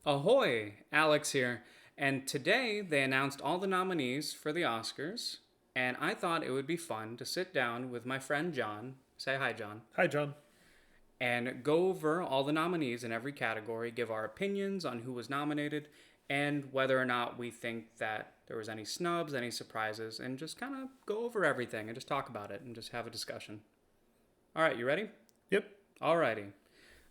Ahoy! Alex here. And today they announced all the nominees for the Oscars, and I thought it would be fun to sit down with my friend John. Say hi, John. Hi, John. And go over all the nominees in every category, give our opinions on who was nominated, and whether or not we think that there was any snubs, any surprises, and just kind of go over everything and just talk about it and just have a discussion. All right, you ready? Yep. Alrighty.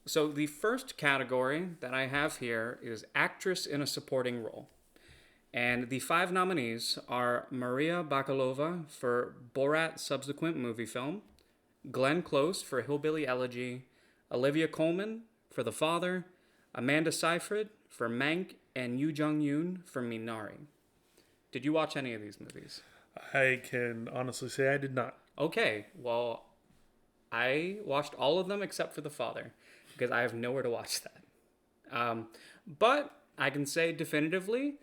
So the first category that I have here is actress in a supporting role. And the 5 nominees are Maria Bakalova for Borat's subsequent movie film, Glenn Close for Hillbilly Elegy, Olivia Colman for The Father, Amanda Seyfried for Mank, and Yoo Jung-yoon for Minari. Did you watch any of these movies? I can honestly say I did not. Okay, well, I watched all of them except for The Father, because I have nowhere to watch that. But I can say definitively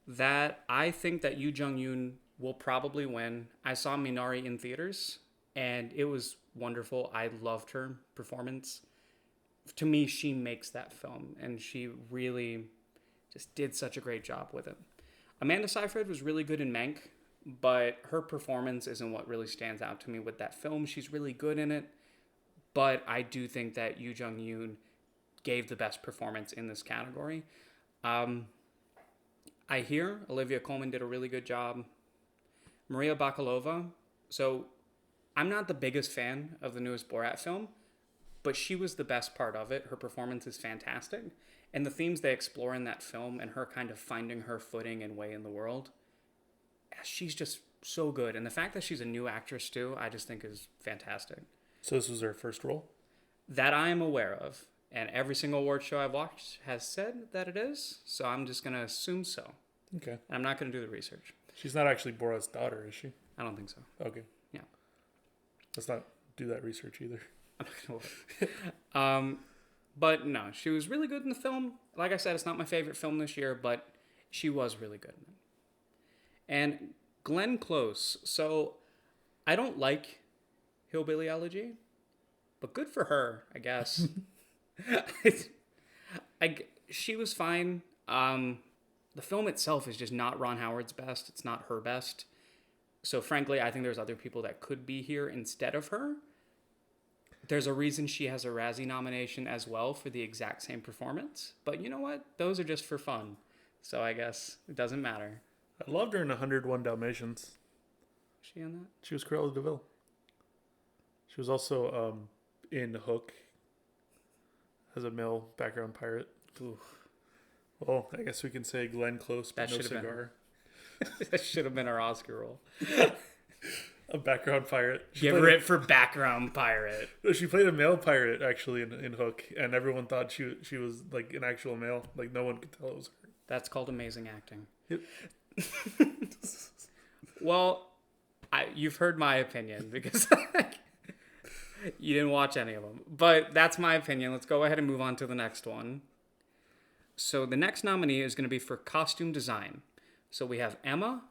that I think that Yoo Jung-yoon will probably win. I saw Minari in theaters, and it was wonderful. I loved her performance. To me, she makes that film, and she really just did such a great job with it. Amanda Seyfried was really good in Mank, but her performance isn't what really stands out to me with that film. She's really good in it, but I do think that Yoo Jung-yoon gave the best performance in this category. I hear Olivia Colman did a really good job. Maria Bakalova. So I'm not the biggest fan of the newest Borat film, but she was the best part of it. Her performance is fantastic. And the themes they explore in that film and her kind of finding her footing and way in the world, she's just so good. And the fact that she's a new actress too, I just think is fantastic. So this was her first role? That I am aware of. And every single award show I've watched has said that it is. So I'm just going to assume so. Okay. And I'm not going to do the research. She's not actually Borat's daughter, is she? I don't think so. Okay. Yeah. Let's not do that research either. I'm not going to But no, she was really good in the film. Like I said, it's not my favorite film this year, but she was really good in it. And Glenn Close. So I don't like Hillbilly Elegy, but good for her, I guess. She was fine. The film itself is just not Ron Howard's best. It's not her best. So frankly, I think there's other people that could be here instead of her. There's a reason she has a Razzie nomination as well for the exact same performance. But you know what? Those are just for fun. So I guess it doesn't matter. I loved her in 101 Dalmatians. Is she in that? She was Cruella de Vil. She was also in Hook as a male background pirate. Ooh. Well, I guess we can say Glenn Close, but That no should have cigar. That should have been our Oscar role. A background pirate. Give her it for background pirate. She played a male pirate, actually, in Hook, and everyone thought she was, like, an actual male. Like, no one could tell it was her. That's called amazing acting. Yep. Well, you've heard my opinion because you didn't watch any of them. But that's my opinion. Let's go ahead and move on to the next one. So the next nominee is going to be for costume design. So we have Emma,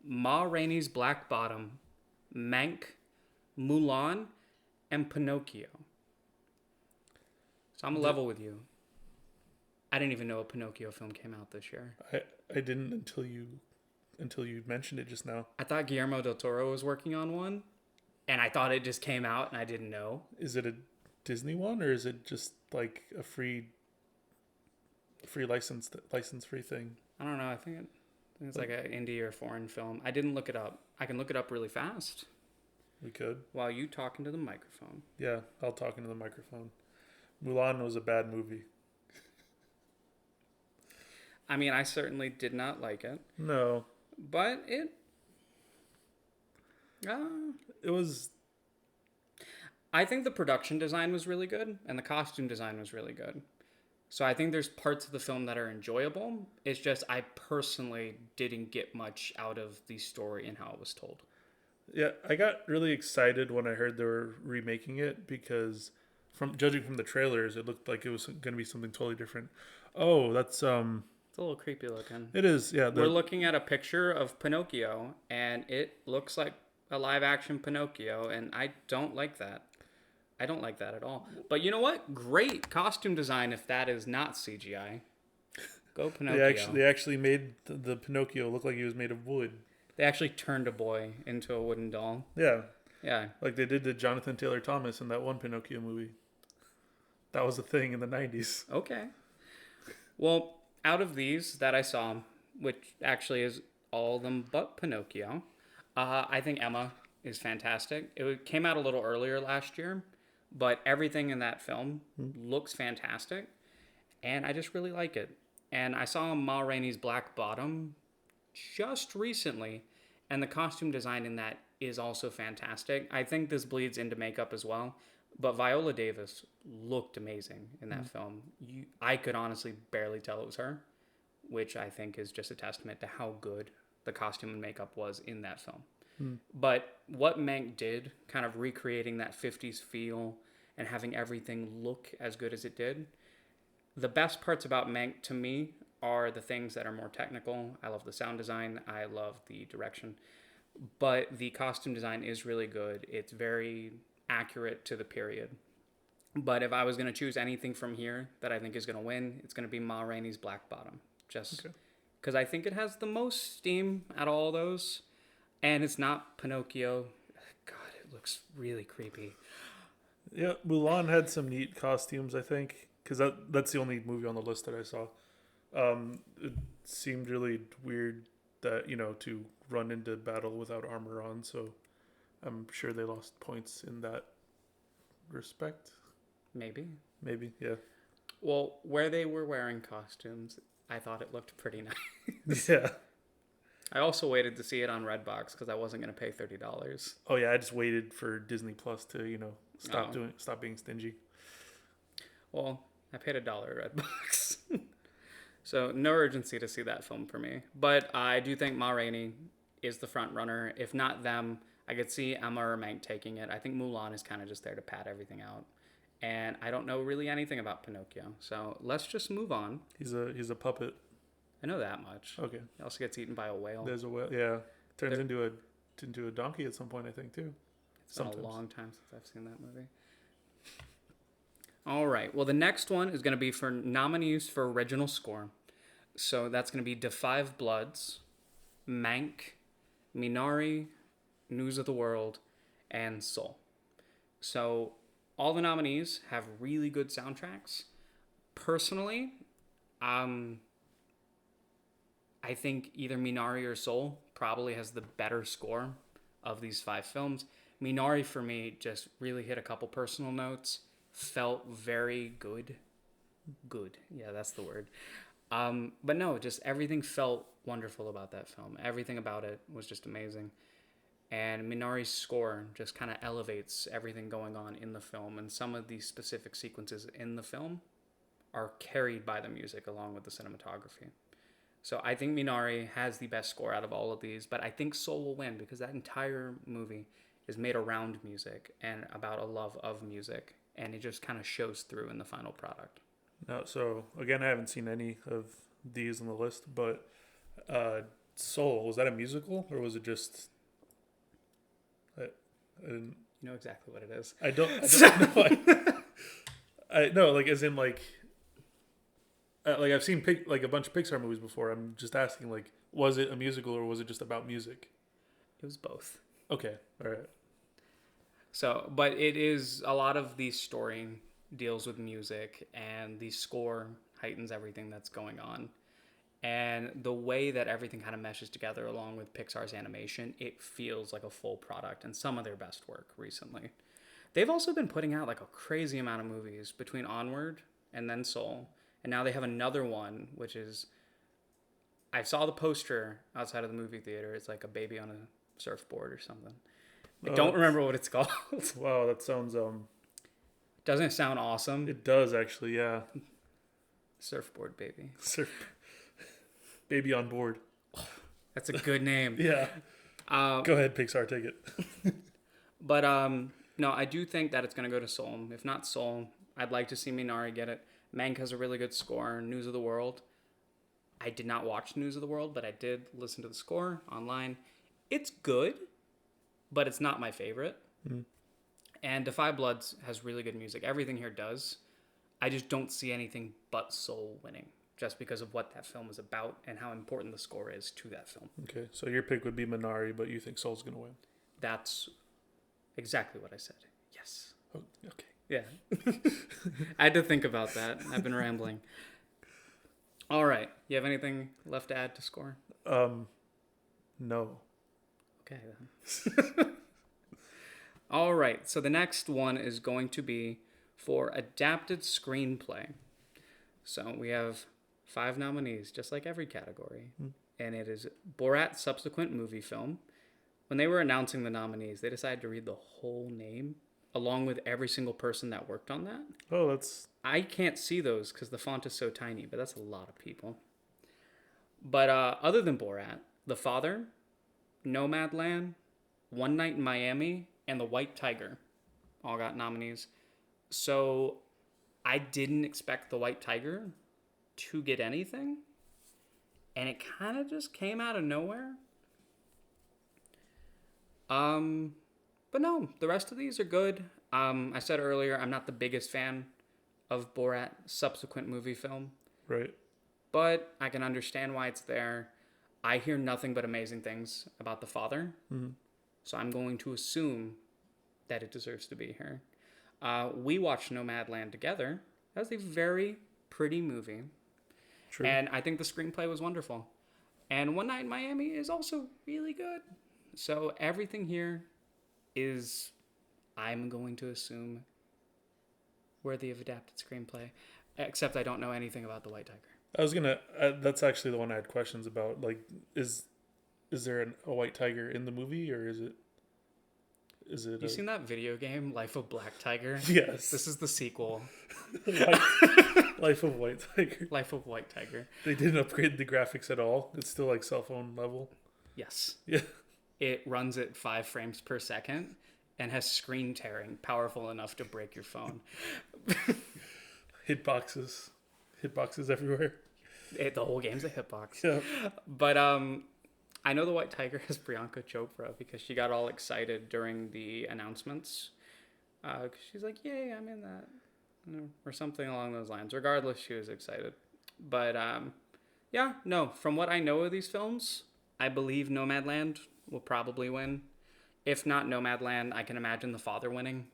Ma Rainey's Black Bottom, Mank, Mulan, and Pinocchio. So I'm level with you. I didn't even know a Pinocchio film came out this year. I didn't until you mentioned it just now. I thought Guillermo del Toro was working on one, and I thought it just came out, and I didn't know. Is it a Disney one, or is it just like a free license free thing? I don't know. I think it's like an indie or foreign film. I didn't look it up. I can look it up really fast. We could. While you talk into the microphone. Yeah, I'll talk into the microphone. Mulan was a bad movie. I mean, I certainly did not like it. No. But it was... I think the production design was really good, and the costume design was really good. So I think there's parts of the film that are enjoyable. It's just I personally didn't get much out of the story and how it was told. Yeah, I got really excited when I heard they were remaking it because judging from the trailers, it looked like it was going to be something totally different. Oh, that's... It's a little creepy looking. It is, yeah. We're looking at a picture of Pinocchio, and it looks like a live-action Pinocchio, and I don't like that. I don't like that at all. But you know what? Great costume design if that is not CGI. Go Pinocchio. They actually made the Pinocchio look like he was made of wood. They actually turned a boy into a wooden doll. Yeah, Yeah. like they did to Jonathan Taylor Thomas in that one Pinocchio movie. That was a thing in the 90s. Okay. Well, out of these that I saw, which actually is all of them but Pinocchio, I think Emma is fantastic. Came out a little earlier last year, but everything in that film looks fantastic, and I just really like it. And I saw Ma Rainey's Black Bottom just recently, and the costume design in that is also fantastic. I think this bleeds into makeup as well, but Viola Davis looked amazing in that film. I could honestly barely tell it was her, which I think is just a testament to how good the costume and makeup was in that film. But what Mank did, kind of recreating that 50s feel and having everything look as good as it did, the best parts about Mank to me are the things that are more technical. I love the sound design. I love the direction. But the costume design is really good. It's very accurate to the period. But if I was going to choose anything from here that I think is going to win, it's going to be Ma Rainey's Black Bottom. Just because I think it has the most steam out of all those. And it's not Pinocchio. God, it looks really creepy. Yeah, Mulan had some neat costumes, I think, because that's the only movie on the list that I saw. It seemed really weird that, to run into battle without armor on, so I'm sure they lost points in that respect. Maybe, yeah. Well, where they were wearing costumes, I thought it looked pretty nice. Yeah. I also waited to see it on Redbox because I wasn't going to pay $30. Oh yeah, I just waited for Disney Plus to, stop being stingy. Well, I paid $1 at Redbox. So no urgency to see that film for me. But I do think Ma Rainey is the front runner. If not them, I could see Emma or Mank taking it. I think Mulan is kind of just there to pad everything out. And I don't know really anything about Pinocchio. So let's just move on. He's a puppet. I know that much. Okay. He also gets eaten by a whale. There's a whale. Yeah. Turns into a donkey at some point, I think, too. It's been a long time since I've seen that movie. All right. Well, the next one is going to be for nominees for original score. So that's going to be Da 5 Bloods, Mank, Minari, News of the World, and Soul. So all the nominees have really good soundtracks. Personally, I think either Minari or Soul probably has the better score of these 5 films. Minari, for me, just really hit a couple personal notes. Felt very good. Good. Yeah, that's the word. But no, just everything felt wonderful about that film. Everything about it was just amazing. And Minari's score just kind of elevates everything going on in the film. And some of these specific sequences in the film are carried by the music along with the cinematography. So I think Minari has the best score out of all of these, but I think Soul will win because that entire movie is made around music and about a love of music, and it just kind of shows through in the final product. No, so again, I haven't seen any of these on the list, but Soul, was that a musical or was it just? I didn't. You know exactly what it is. I don't know. I no, like as in like I've seen like a bunch of Pixar movies before. I'm just asking, like, was it a musical or was it just about music? It was both. Okay, all right. So, but it is a lot of the story deals with music, and the score heightens everything that's going on. And the way that everything kind of meshes together along with Pixar's animation, it feels like a full product and some of their best work recently. They've also been putting out like a crazy amount of movies between Onward and then Soul. And now they have another one, which is, I saw the poster outside of the movie theater. It's like a baby on a surfboard or something. I don't remember what it's called. Wow, that sounds Doesn't it sound awesome? It does actually, yeah. Surfboard baby. Baby on board. That's a good name. Yeah. Go ahead, Pixar, take it. But no, I do think that it's gonna go to Soul. If not Soul, I'd like to see Minari get it. Mank has a really good score. News of the World. I did not watch News of the World, but I did listen to the score online. It's good, but it's not my favorite. Mm-hmm. And Da 5 Bloods has really good music. Everything here does. I just don't see anything but Soul winning. just because of what that film is about and how important the score is to that film. Okay, so your pick would be Minari, but you think Soul's going to win. That's exactly what I said. Yes. Oh, okay. Yeah. I had to think about that. I've been rambling. All right. You have anything left to add to score? No. Okay, then. All right. So the next one is going to be for adapted screenplay. So we have 5 nominees, just like every category. And it is Borat subsequent movie film. When they were announcing the nominees, they decided to read the whole name along with every single person that worked on that. Oh, that's... I can't see those because the font is so tiny, but that's a lot of people. But other than Borat, The Father, Nomadland, One Night in Miami, and The White Tiger all got nominees. So I didn't expect The White Tiger to get anything, and it kind of just came out of nowhere. But no, the rest of these are good. I said earlier, I'm not the biggest fan of Borat subsequent movie film. Right. But I can understand why it's there. I hear nothing but amazing things about The Father. Mm-hmm. So I'm going to assume that it deserves to be here. We watched Nomadland together. That was a very pretty movie. True. And I think the screenplay was wonderful. And One Night in Miami is also really good. So everything here is, I'm going to assume, worthy of adapted screenplay. Except I don't know anything about The White Tiger. I was gonna. That's actually the one I had questions about. Like, is there a white tiger in the movie, or is it? You seen that video game, Life of Black Tiger? Yes. This is the sequel. Life of White Tiger. Life of White Tiger. They didn't upgrade the graphics at all. It's still like cell phone level. Yes. Yeah. It runs at 5 frames per second and has screen tearing powerful enough to break your phone. Hitboxes everywhere. The whole game's a hitbox. Yeah. But I know The White Tiger has Priyanka Chopra because she got all excited during the announcements. She's like, yay, I'm in that. Or something along those lines. Regardless, she was excited. But yeah, no, from what I know of these films, I believe Nomadland will probably win. If not Nomadland, I can imagine The Father winning.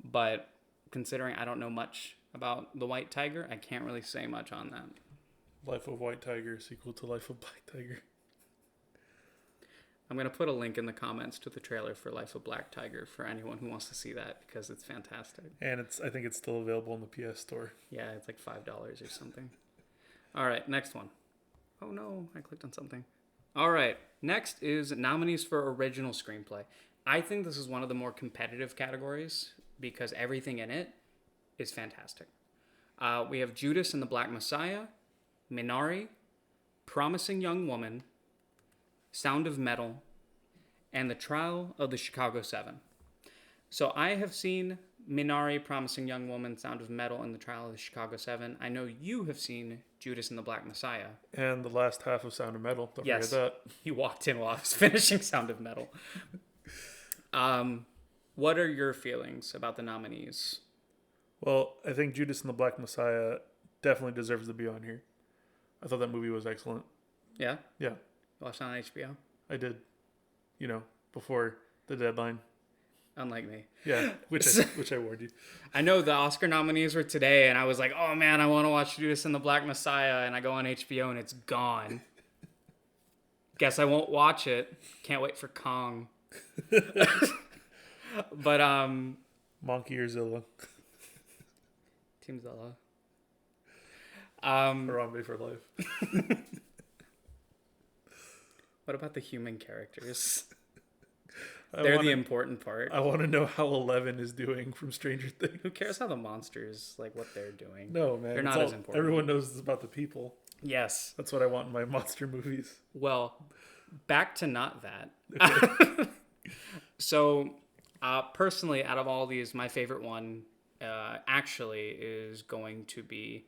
But considering I don't know much about The White Tiger, I can't really say much on that. Life of White Tiger, sequel to Life of Black Tiger. I'm going to put a link in the comments to the trailer for Life of Black Tiger for anyone who wants to see that because it's fantastic. And I think it's still available in the PS Store. Yeah, it's like $5 or something. All right, next one. Oh no, I clicked on something. All right, next is nominees for original screenplay. I think this is one of the more competitive categories because everything in it is fantastic. We have Judas and the Black Messiah, Minari, Promising Young Woman, Sound of Metal, and The Trial of the Chicago 7. So I have seen Minari, Promising Young Woman, Sound of Metal, and The Trial of the Chicago 7. I know you have seen Judas and the Black Messiah. And the last half of Sound of Metal. Don't yes, forget that. He walked in while I was finishing Sound of Metal. What are your feelings about the nominees? Well, I think Judas and the Black Messiah definitely deserves to be on here. I thought that movie was excellent. Yeah? Yeah. Watched it on HBO? I did. Before the deadline. Unlike me. Yeah, which I warned you. I know the Oscar nominees were today, and I was like, oh man, I want to watch Judas and the Black Messiah, and I go on HBO, and it's gone. Guess I won't watch it. Can't wait for Kong. But, Monkey or Zilla. Team Zilla. Harambe for life. What about the human characters? They're the important part. I want to know how 11 is doing from Stranger Things. Who cares how the monsters, what they're doing? No, man. They're not as important. Everyone knows it's about the people. Yes. That's what I want in my monster movies. Well, back to not that. Okay. So, personally, out of all these, my favorite one actually is going to be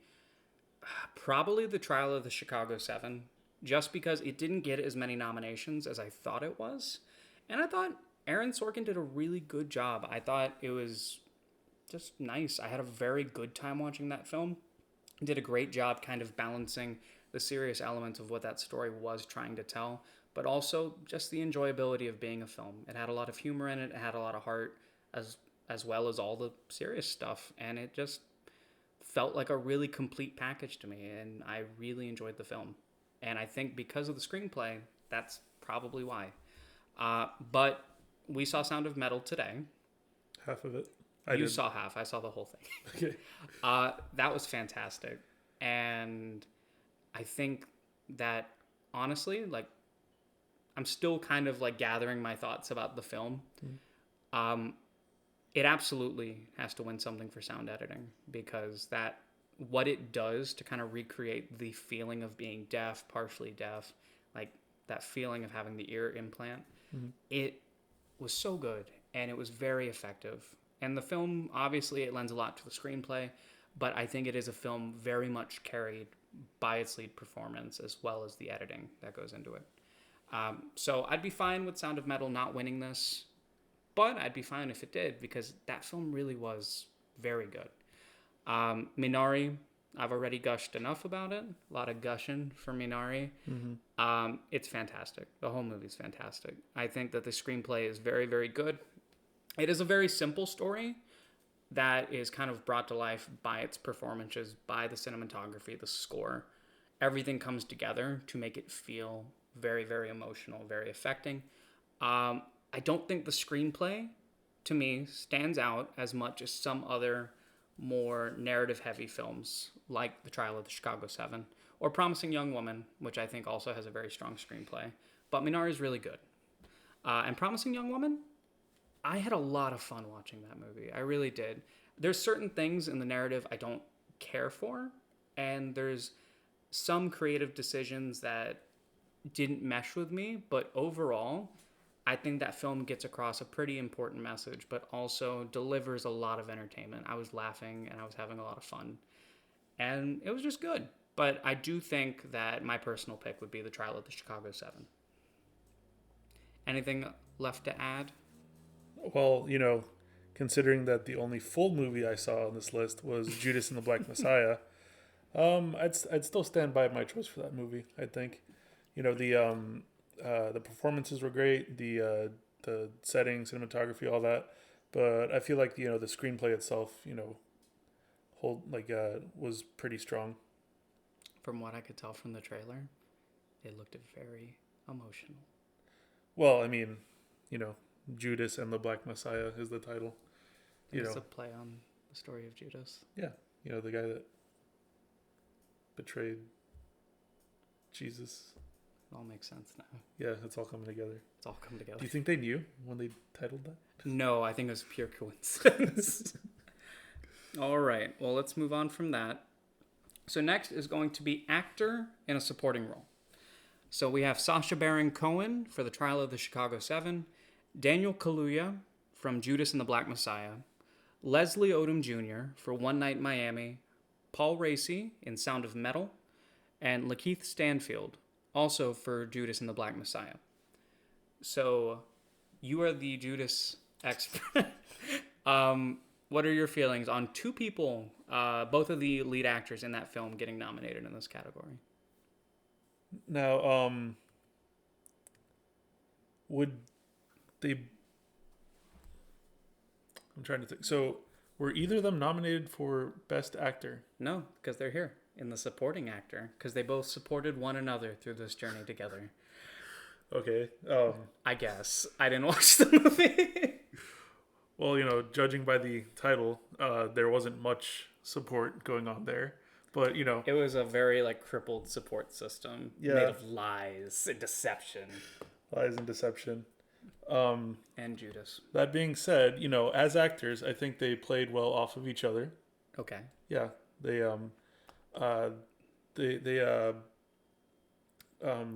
probably The Trial of the Chicago 7, just because it didn't get as many nominations as I thought it was. And I thought Aaron Sorkin did a really good job. I thought it was just nice. I had a very good time watching that film. did a great job kind of balancing the serious elements of what that story was trying to tell, but also just the enjoyability of being a film. It had a lot of humor in it. It had a lot of heart, as well as all the serious stuff, and it just felt like a really complete package to me, and I really enjoyed the film. And I think because of the screenplay, that's probably why. But we saw Sound of Metal today. Half of it. You saw half. I saw the whole thing. Okay. That was fantastic. And I think that, honestly, like, I'm still kind of, like, gathering my thoughts about the film. It absolutely has to win something for sound editing, because what it does to kind of recreate the feeling of being deaf, partially deaf, like that feeling of having the ear implant, it was so good, and it was very effective. And the film, obviously, it lends a lot to the screenplay, but I think it is a film very much carried by its lead performance, as well as the editing that goes into it. So I'd be fine with Sound of Metal not winning this, but I'd be fine if it did, because that film really was very good. Minari, I've already gushed enough about it. A lot of gushing for Minari. It's fantastic. The whole movie's fantastic. I think that the screenplay is very, very good. It is a very simple story that is kind of brought to life by its performances, by the cinematography, the score. Everything comes together to make it feel very, very emotional, very affecting. I don't think the screenplay, to me, stands out as much as some other more narrative-heavy films, like The Trial of the Chicago 7, or Promising Young Woman, which I think also has a very strong screenplay. But Minari is really good. And Promising Young Woman, I had a lot of fun watching that movie. I really did. There's certain things in the narrative I don't care for, and there's some creative decisions that didn't mesh with me, but overall, I think that film gets across a pretty important message, but also delivers a lot of entertainment. I was laughing and I was having a lot of fun, and it was just good. But I do think that my personal pick would be The Trial of the Chicago 7. Anything left to add? Well, considering that the only full movie I saw on this list was Judas and the Black Messiah, I'd still stand by my choice for that movie. I think, the performances were great, the setting, cinematography, all that, but I feel like the screenplay itself, was pretty strong. From what I could tell from the trailer, it looked very emotional. Well, I mean, Judas and the Black Messiah is the title. It's a play on the story of Judas. Yeah, the guy that betrayed Jesus. It all makes sense now. Yeah, it's all coming together. It's all come together. Do you think they knew when they titled that? No, I think it was pure coincidence. All right, well, let's move on from that. So next is going to be actor in a supporting role. So we have Sacha Baron Cohen for The Trial of the Chicago 7, Daniel Kaluuya from Judas and the Black Messiah, Leslie Odom Jr. for One Night in Miami, Paul Raci in Sound of Metal, and Lakeith Stanfield also for Judas and the Black Messiah. So you are the Judas expert. What are your feelings on two people, both of the lead actors in that film, getting nominated in this category? Now, would they... I'm trying to think. So, were either of them nominated for Best Actor? No, because they're here in the supporting actor, because they both supported one another through this journey together. Okay. I guess. I didn't watch the movie. Well, judging by the title, there wasn't much support going on there. But, It was a very, crippled support system. Yeah. Made of lies and deception. Lies and deception. And Judas. That being said, as actors, I think they played well off of each other. Okay. Yeah.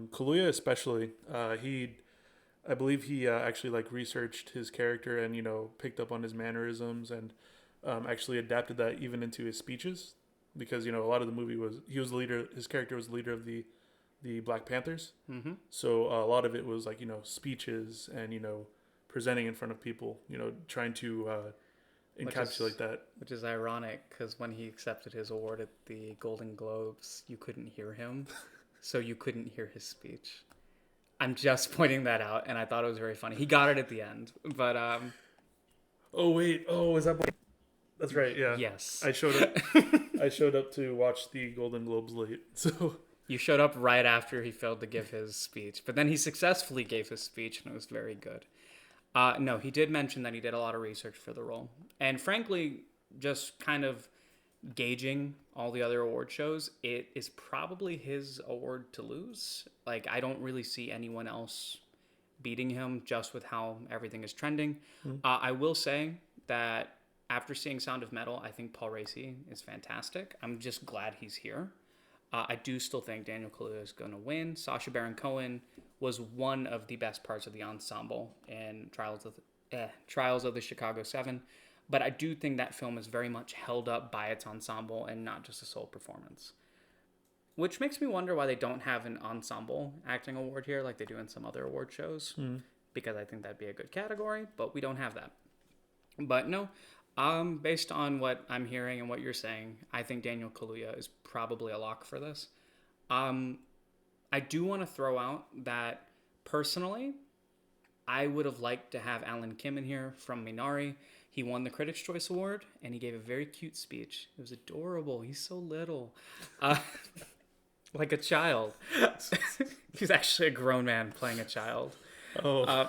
Kaluuya especially, I believe he actually researched his character and picked up on his mannerisms and actually adapted that even into his speeches, because a lot of the movie his character was the leader of the Black Panthers. Mm-hmm. So a lot of it was speeches and presenting in front of people, trying to encapsulate that. Which is ironic because when he accepted his award at the Golden Globes, you couldn't hear him, so you couldn't hear his speech. I'm just pointing that out, and I thought it was very funny. He got it at the end, but Oh wait, is that? That's right. Yeah. yes, I showed up. I showed up to watch the Golden Globes late, so. You showed up right after he failed to give his speech, but then he successfully gave his speech, and it was very good. No, he did mention that he did a lot of research for the role, and frankly, just kind of gauging all the other award shows, it is probably his award to lose. Like, I don't really see anyone else beating him just with how everything is trending. I will say that after seeing Sound of Metal, I think Paul Raci is fantastic. I'm just glad he's here. I do still think Daniel Kaluuya is going to win. Sacha Baron Cohen was one of the best parts of the ensemble in Trials of the Chicago 7. But I do think that film is very much held up by its ensemble and not just a sole performance. Which makes me wonder why they don't have an ensemble acting award here like they do in some other award shows. Because I think that'd be a good category, but we don't have that. But no, based on what I'm hearing and what you're saying, I think Daniel Kaluuya is probably a lock for this. I do want to throw out that personally, I would have liked to have Alan Kim in here from Minari. He won the Critics' Choice Award, and he gave a very cute speech. It was adorable. He's so little. Like a child. He's actually a grown man playing a child. Oh.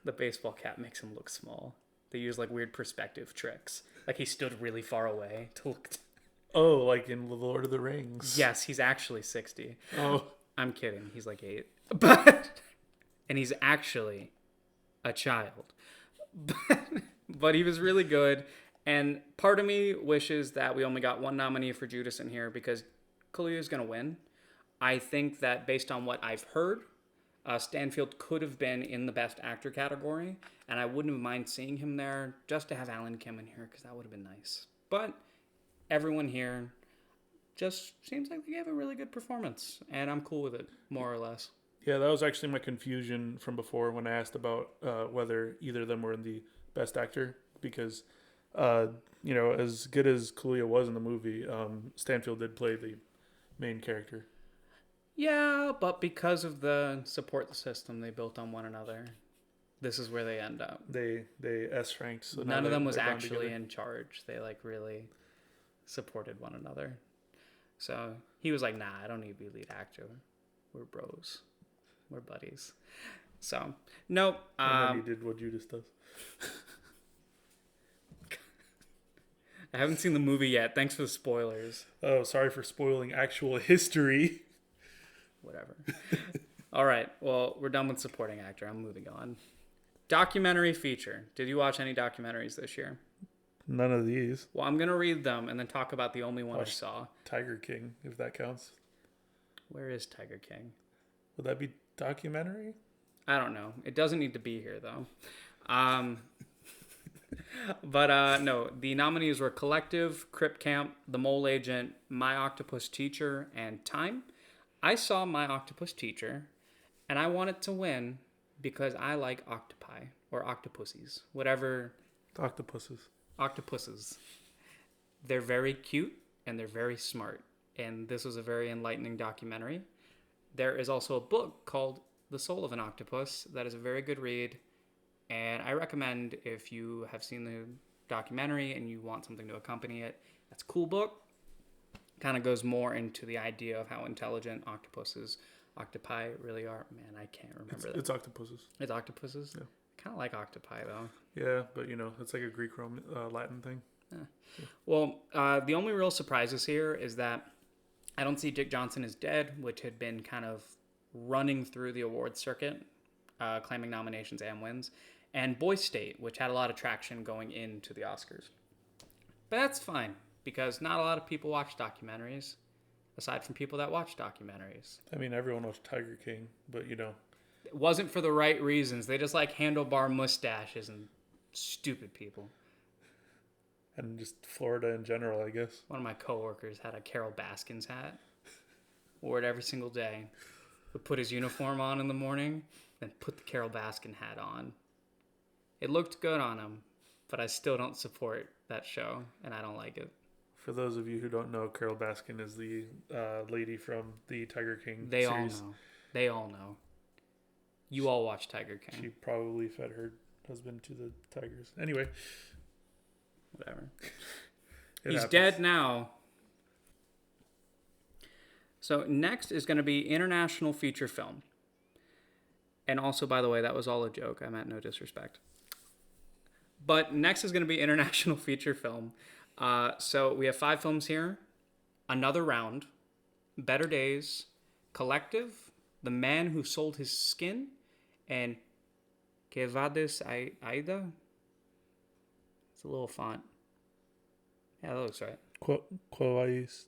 The baseball cap makes him look small. They use like weird perspective tricks. Like he stood really far away to look. Oh, like in The Lord of the Rings. Yes, he's actually 60. Oh. I'm kidding. He's like 8. And he's actually a child. But he was really good. And part of me wishes that we only got one nominee for Judas in here because Kaluuya is going to win. I think that based on what I've heard, Stanfield could have been in the Best Actor category, and I wouldn't have mind seeing him there just to have Alan Kim in here because that would have been nice. But everyone here just seems like they gave a really good performance, and I'm cool with it, more or less. Yeah, that was actually my confusion from before when I asked about whether either of them were in the Best Actor, because, as good as Kaluuya was in the movie, Stanfield did play the main character. Yeah, but because of the support system they built on one another, this is where they end up. They S-ranked. So none of them was actually in charge. They like really supported one another. So he was like, nah, I don't need to be lead actor. We're bros. We're buddies. So, nope. And then he did what Judas does. I haven't seen the movie yet. Thanks for the spoilers. Oh, sorry for spoiling actual history. Whatever. All right. Well, we're done with supporting actor. I'm moving on. Documentary feature. Did you watch any documentaries this year? None of these. Well, I'm going to read them and then talk about the only one I saw. Tiger King, if that counts. Where is Tiger King? Would that be documentary? I don't know. It doesn't need to be here, though. But no, the nominees were Collective, Crip Camp, The Mole Agent, My Octopus Teacher, and Time. I saw My Octopus Teacher, and I want it to win because I like octopi or octopussies, whatever. Octopuses. They're very cute and they're very smart, and this was a very enlightening documentary. There is also a book called The Soul of an Octopus that is a very good read, and I recommend if you have seen the documentary and you want something to accompany it. That's a cool book. Kind of goes more into the idea of how intelligent octopi really are. Man, I can't remember that. It's octopuses. It's octopuses? Yeah. Kind of like octopi, though. Yeah, but it's like a Greek Latin thing. Yeah. Well, the only real surprises here is that I don't see Dick Johnson is Dead, which had been kind of running through the awards circuit, claiming nominations and wins, and Boy State, which had a lot of traction going into the Oscars. But that's fine, because not a lot of people watch documentaries, aside from people that watch documentaries. I mean, everyone watched Tiger King, but It wasn't for the right reasons. They just like handlebar mustaches and stupid people. And just Florida in general, I guess. One of my coworkers had a Carol Baskins hat. Wore it every single day. Would put his uniform on in the morning, then put the Carol Baskin hat on. It looked good on him, but I still don't support that show, and I don't like it. For those of you who don't know, Carol Baskin is the lady from the Tiger King They all series. know. They all know. You all watch Tiger King. She probably fed her husband to the tigers. Anyway. Whatever. It He's happens. dead now. So next is going to be international feature film. And also, by the way, that was all a joke. I meant no disrespect. But next is going to be international feature film. So we have 5 films here. Another Round, Better Days, Collective, The Man Who Sold His Skin, and Que Vades Aida. It's a little font. Yeah, that looks right. Quais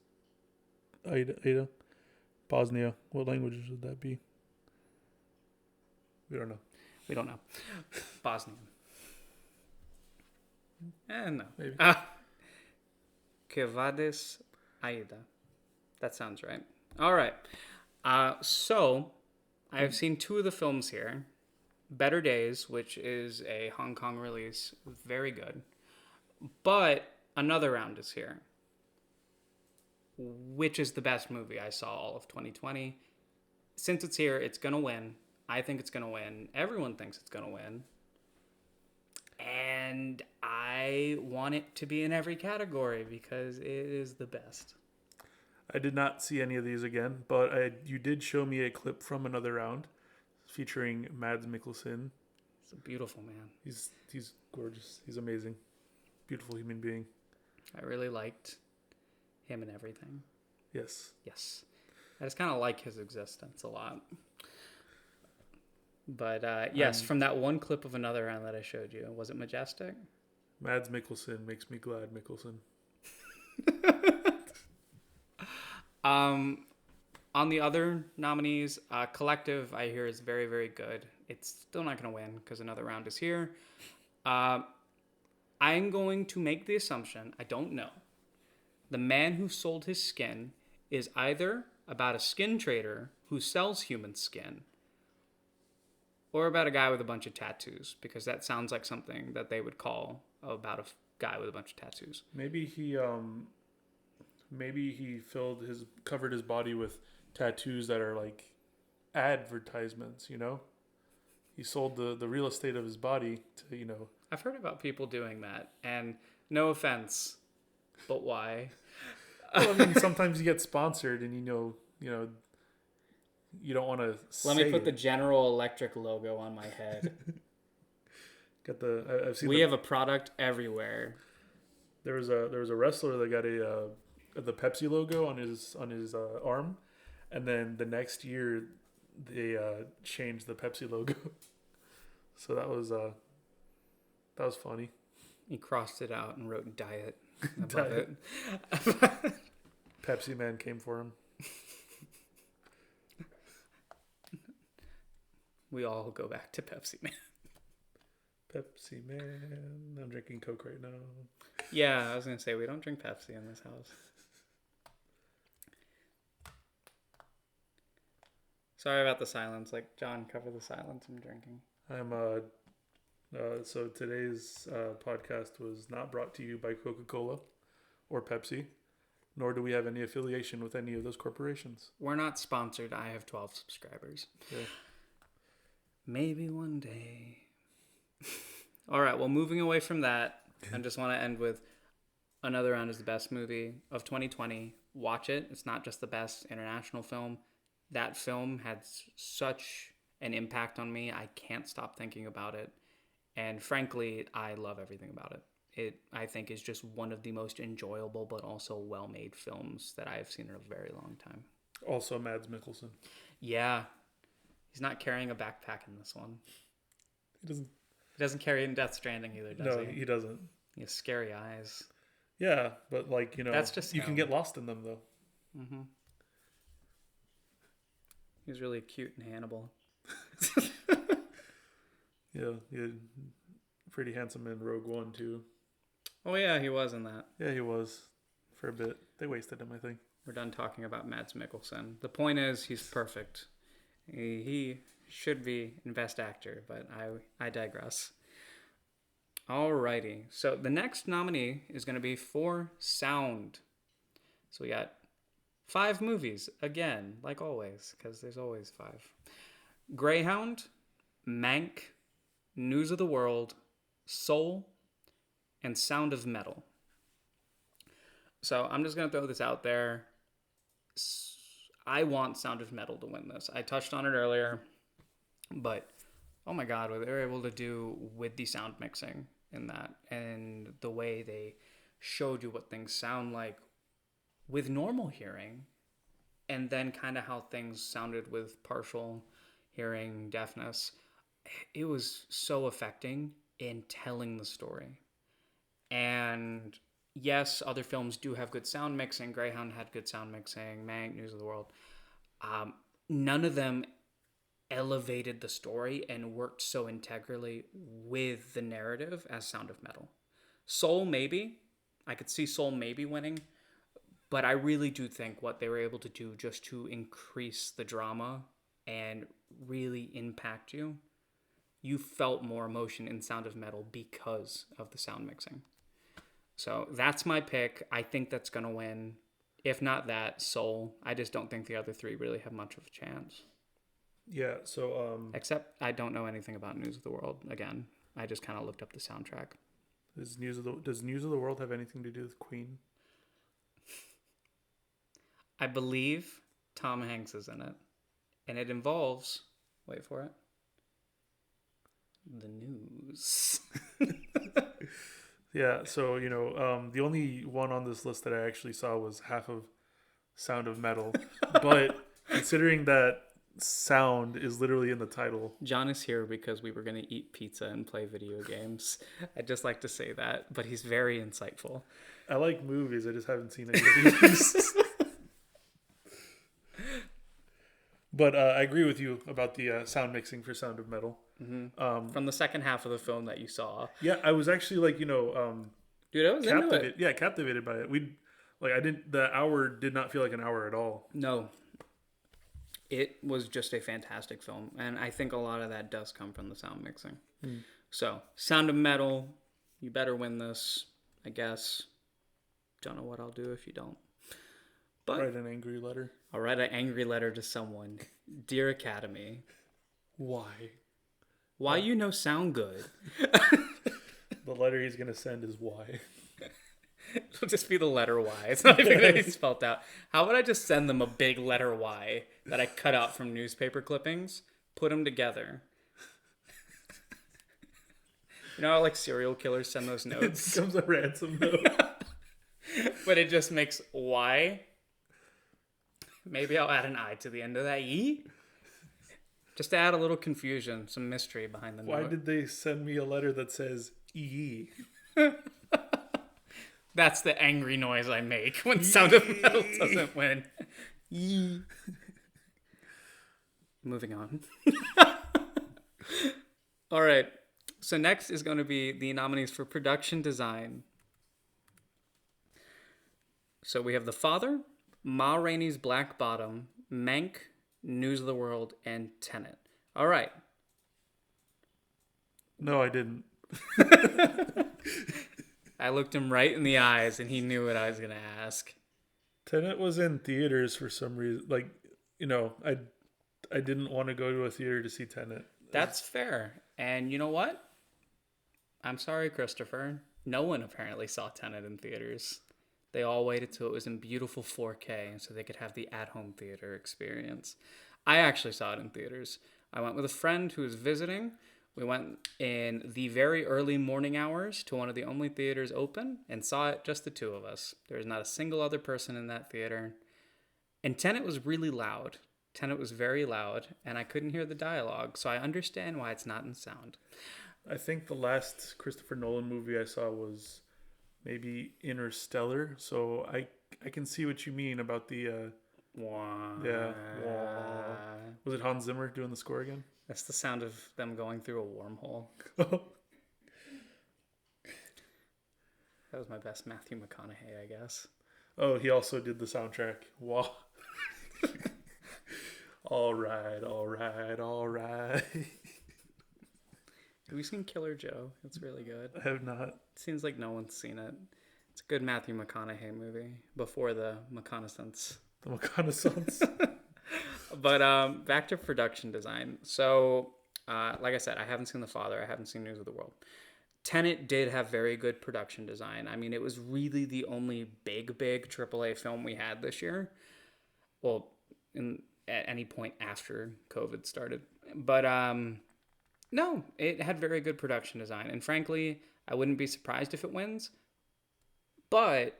Ada. Bosnia. What languages would that be? We don't know. We don't know. Bosnian. No. Maybe. Que Vades Aida. That sounds right. All right. So, I have seen 2 of the films here. Better Days, which is a Hong Kong release. Very good. But Another Round is here. Which is the best movie I saw all of 2020. Since it's here, it's going to win. I think it's going to win. Everyone thinks it's going to win. And I want it to be in every category because it is the best. I did not see any of these again, but you did show me a clip from Another Round featuring Mads Mikkelsen. He's a beautiful man. He's gorgeous. He's amazing. Beautiful human being. I really liked him and everything. Yes. Yes. I just kind of like his existence a lot. But yes, from that one clip of Another Round that I showed you, was it majestic? Mads Mikkelsen makes me glad, Mikkelsen. On the other nominees, Collective, I hear, is very, very good. It's still not going to win because Another Round is here. I'm going to make the assumption, I don't know, The Man Who Sold His Skin is either about a skin trader who sells human skin or about a guy with a bunch of tattoos, because that sounds like something that they would call about a guy with a bunch of tattoos. Maybe he covered his body with tattoos that are like advertisements, you know? He sold the real estate of his body to, you know. I've heard about people doing that, and no offense, but why? Well, I mean, sometimes you get sponsored and you know, you don't want to Let me put the General Electric logo on my head. I've seen we have a product everywhere. There was a wrestler that got the Pepsi logo on his arm, and then the next year they changed the Pepsi logo. So that was funny. He crossed it out and wrote "Diet" above it. Pepsi Man came for him. We all go back to Pepsi Man. Pepsi Man. I'm drinking Coke right now. Yeah, I was going to say, we don't drink Pepsi in this house. Sorry about the silence. Like, John, cover the silence. I'm drinking. So today's podcast was not brought to you by Coca-Cola or Pepsi, nor do we have any affiliation with any of those corporations. We're not sponsored. I have 12 subscribers. Yeah. Maybe one day. All right, well, moving away from that, I just want to end with Another Round is the best movie of 2020. Watch it. It's not just the best international film. That film had such an impact on me. I can't stop thinking about it. And frankly, I love everything about it. It, I think, is just one of the most enjoyable but also well-made films that I have seen in a very long time. Also Mads Mikkelsen. Yeah. He's not carrying a backpack in this one. He doesn't carry it in Death Stranding either, does he? No, he doesn't. He has scary eyes. Yeah, but like, you know, That's just you can get lost in them though. Mm-hmm. He was really cute in Hannibal. Yeah, pretty handsome in Rogue One too. Oh yeah, he was in that. Yeah, he was for a bit. They wasted him, I think. We're done talking about Mads Mikkelsen. The point is, he's perfect. He should be in Best Actor, but I digress. Alrighty. So the next nominee is going to be for sound. So we got 5 movies again, like always, because there's always 5. Greyhound, Mank, News of the World, Soul, and Sound of Metal. So I'm just going to throw this out there. I want Sound of Metal to win this. I touched on it earlier, but oh my god, what they were able to do with the sound mixing in that and the way they showed you what things sound like with normal hearing and then kind of how things sounded with partial hearing deafness. It was so affecting in telling the story. And yes, other films do have good sound mixing. Greyhound had good sound mixing. Mank, News of the World. None of them elevated the story and worked so integrally with the narrative as Sound of Metal. Soul, maybe. I could see Soul maybe winning. But I really do think what they were able to do just to increase the drama and really impact you, you felt more emotion in Sound of Metal because of the sound mixing. So that's my pick. I think that's going to win. If not that, Soul. I just don't think the other 3 really have much of a chance. Yeah, so Except I don't know anything about News of the World. Again, I just kind of looked up the soundtrack. does News of the World have anything to do with Queen? I believe Tom Hanks is in it. And it involves, wait for it, the news. Yeah, so, the only one on this list that I actually saw was half of Sound of Metal. But considering that sound is literally in the title. John is here because we were going to eat pizza and play video games. I'd just like to say that, but he's very insightful. I like movies, I just haven't seen any of these. But I agree with you about the sound mixing for Sound of Metal. Mm-hmm. From the second half of the film that you saw. Yeah, I was actually dude, I was into it. Yeah, captivated by it. The hour did not feel like an hour at all. No, it was just a fantastic film, and I think a lot of that does come from the sound mixing. So, Sound of Metal, you better win this, I guess. Don't know what I'll do if you don't. But write an angry letter. I'll write an angry letter to someone. Dear Academy. Why? Why you no sound good? The letter he's going to send is why. It'll just be the letter Y. It's not even going to be spelled out. How about I just send them a big letter Y that I cut out from newspaper clippings, put them together. You know how like serial killers send those notes? It becomes a ransom note. But it just makes Y. Maybe I'll add an I to the end of that E. Just to add a little confusion, some mystery behind the note. Why did they send me a letter that says E? That's the angry noise I make when Sound of Metal doesn't win. E. Moving on. All right. So next is going to be the nominees for production design. So we have The Father, Ma Rainey's Black Bottom, Mank, News of the World, and Tenet. All right. No, I didn't. I looked him right in the eyes, and he knew what I was going to ask. Tenet was in theaters for some reason. I didn't want to go to a theater to see Tenet. That's fair. And you know what? I'm sorry, Christopher. No one apparently saw Tenet in theaters. They all waited till it was in beautiful 4K so they could have the at-home theater experience. I actually saw it in theaters. I went with a friend who was visiting. We went in the very early morning hours to one of the only theaters open and saw it, just the 2 of us. There was not a single other person in that theater. And Tenet was really loud. Tenet was very loud, and I couldn't hear the dialogue, so I understand why it's not in sound. I think the last Christopher Nolan movie I saw was maybe Interstellar, so I can see what you mean about the Wah. yeah. Wah. Was it Hans Zimmer doing the score again? That's the sound of them going through a wormhole. That was my best Matthew McConaughey, I guess. Oh, he also did the soundtrack. Wow. all right. Have you seen Killer Joe? It's really good. I have not. Seems like no one's seen it. It's a good Matthew McConaughey movie before the reconnaissance. The reconnaissance. But back to production design. So, like I said, I haven't seen The Father. I haven't seen News of the World. Tenet did have very good production design. I mean, it was really the only big AAA film we had this year. Well, at any point after COVID started. But no, it had very good production design. And frankly, I wouldn't be surprised if it wins. But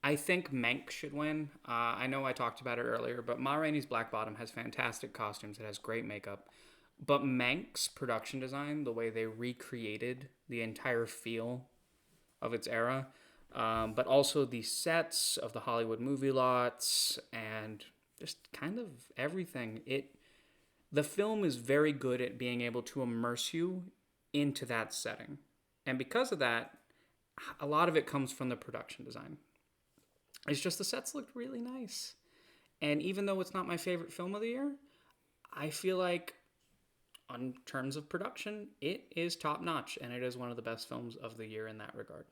I think Mank should win. I know I talked about it earlier, but Ma Rainey's Black Bottom has fantastic costumes. It has great makeup. But Mank's production design, the way they recreated the entire feel of its era, but also the sets of the Hollywood movie lots and just kind of everything. The film is very good at being able to immerse you into that setting. And because of that, a lot of it comes from the production design. It's just the sets looked really nice. And even though it's not my favorite film of the year, I feel like in terms of production, it is top notch, and it is one of the best films of the year in that regard.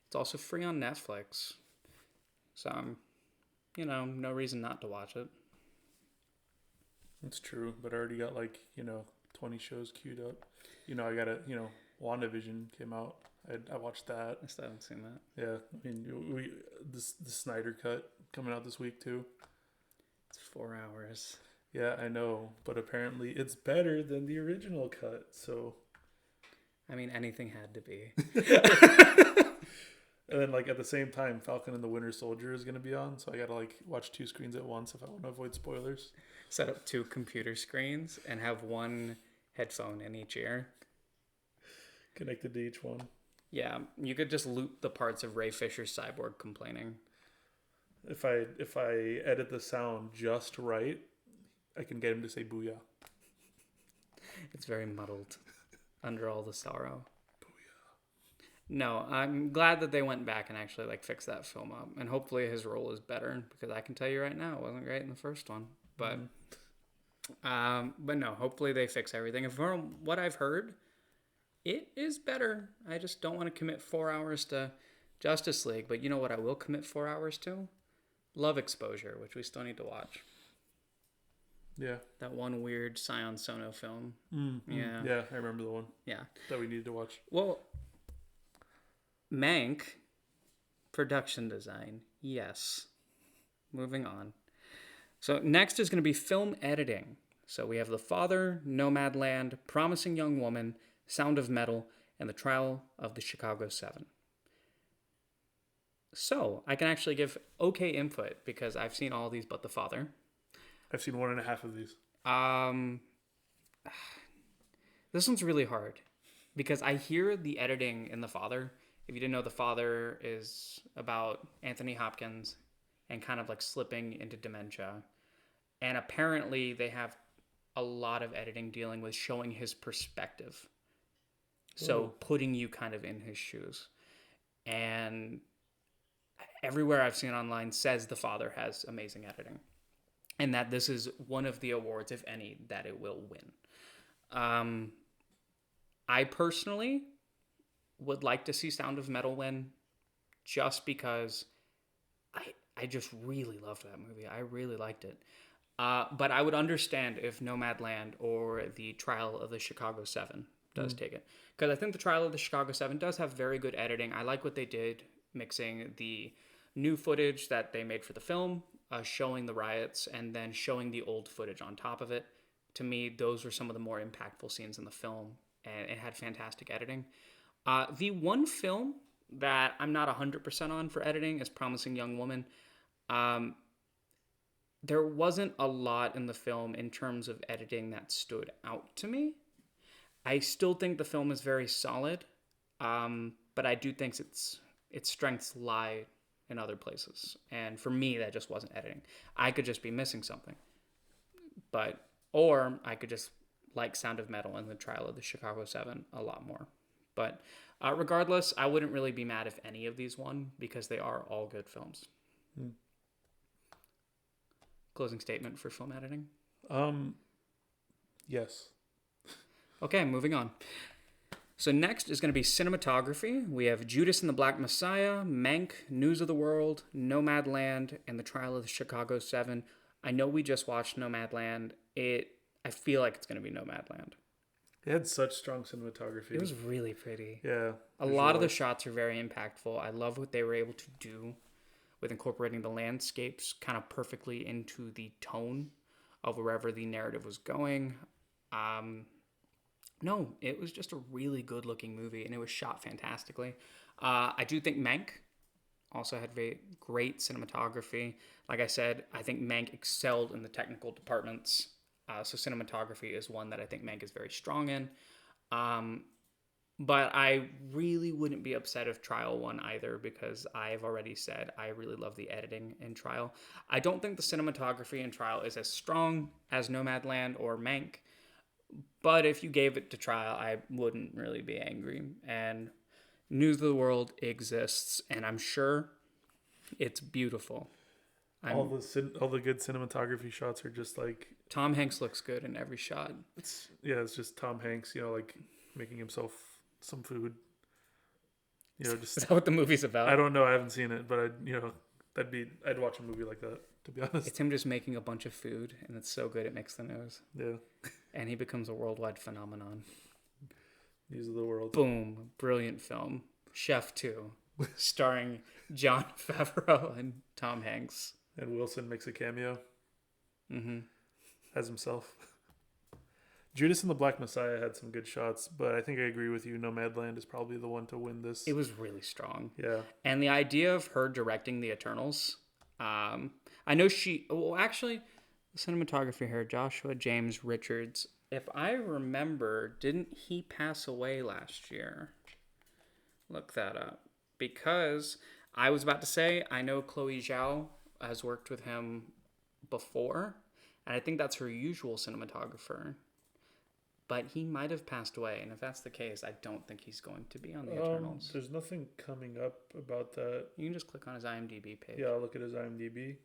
It's also free on Netflix, so no reason not to watch it. It's true, but I already got 20 shows queued up. I got WandaVision came out. I watched that. I still haven't seen that. Yeah, I mean, the Snyder cut coming out this week too. It's 4 hours. Yeah, I know, but apparently it's better than the original cut. So, I mean, anything had to be. And then at the same time, Falcon and the Winter Soldier is going to be on, so I got to watch two screens at once if I want to avoid spoilers. Set up 2 computer screens and have one headphone in each ear. Connected to each one. Yeah, you could just loop the parts of Ray Fisher's Cyborg complaining. If I edit the sound just right, I can get him to say booyah. It's very muddled under all the sorrow. Booyah. No, I'm glad that they went back and actually fixed that film up. And hopefully his role is better, because I can tell you right now it wasn't great in the first one. But but no, hopefully they fix everything. And from what I've heard, it is better. I just don't want to commit 4 hours to Justice League. But you know what I will commit 4 hours to? Love Exposure, which we still need to watch. Yeah. That one weird Sion Sono film. Mm-hmm. Yeah. Yeah, I remember the one. Yeah. That we needed to watch. Well, Mank, production design, yes. Moving on. So next is going to be film editing. So we have The Father, Nomadland, Promising Young Woman, Sound of Metal, and The Trial of the Chicago 7. So I can actually give okay input because I've seen all these but The Father. I've seen 1.5 of these. This one's really hard because I hear the editing in The Father. If you didn't know, The Father is about Anthony Hopkins and kind of slipping into dementia. And apparently they have a lot of editing dealing with showing his perspective. So putting you kind of in his shoes. And everywhere I've seen online says The Father has amazing editing. And that this is one of the awards, if any, that it will win. I personally would like to see Sound of Metal win just because I just really loved that movie. I really liked it. But I would understand if Nomadland or The Trial of the Chicago 7 does take it. Because I think The Trial of the Chicago 7 does have very good editing. I like what they did, mixing the new footage that they made for the film, showing the riots, and then showing the old footage on top of it. To me, those were some of the more impactful scenes in the film, and it had fantastic editing. The one film that I'm not 100% on for editing is Promising Young Woman. There wasn't a lot in the film in terms of editing that stood out to me. I still think the film is very solid, but I do think its strengths lie in other places. And for me, that just wasn't editing. I could just be missing something. Or I could just like Sound of Metal and The Trial of the Chicago 7 a lot more. But regardless, I wouldn't really be mad if any of these won because they are all good films. Closing statement for film editing? Yes. Okay, moving on. So next is going to be cinematography. We have Judas and the Black Messiah, Mank, News of the World, Nomadland, and The Trial of the Chicago 7. I know we just watched Nomadland. I feel like it's going to be Nomadland. It had such strong cinematography. It was really pretty. Yeah. A lot of the shots are very impactful. I love what they were able to do with incorporating the landscapes kind of perfectly into the tone of wherever the narrative was going. No, it was just a really good looking movie, and it was shot fantastically. I do think Mank also had very great cinematography. Like I said, I think Mank excelled in the technical departments. So cinematography is one that I think Mank is very strong in. But I really wouldn't be upset if Trial won either, because I've already said I really love the editing in Trial. I don't think the cinematography in Trial is as strong as Nomadland or Mank, but if you gave it to Trial, I wouldn't really be angry. And News of the World exists, and I'm sure it's beautiful. All the good cinematography shots are just like Tom Hanks looks good in every shot. It's just Tom Hanks, like making himself some food. Just Is that what the movie's about? I don't know. I haven't seen it, but I'd watch a movie like that, to be honest. It's him just making a bunch of food, and it's so good it makes the news. Yeah. And he becomes a worldwide phenomenon. News of the World. Boom. Brilliant film. Chef 2. Starring Jon Favreau and Tom Hanks. And Wilson makes a cameo. Mm-hmm. As himself. Judas and the Black Messiah had some good shots, but I think I agree with you. Nomadland is probably the one to win this. It was really strong. Yeah. And the idea of her directing the Eternals, I know actually, the cinematographer here, Joshua James Richards, if I remember, didn't he pass away last year? Look that up. Because I was about to say, I know Chloe Zhao has worked with him before, and I think that's her usual cinematographer. But he might have passed away, and if that's the case, I don't think he's going to be on the Eternals. There's nothing coming up about that. You can just click on his IMDb page. Yeah, I'll look at his IMDb.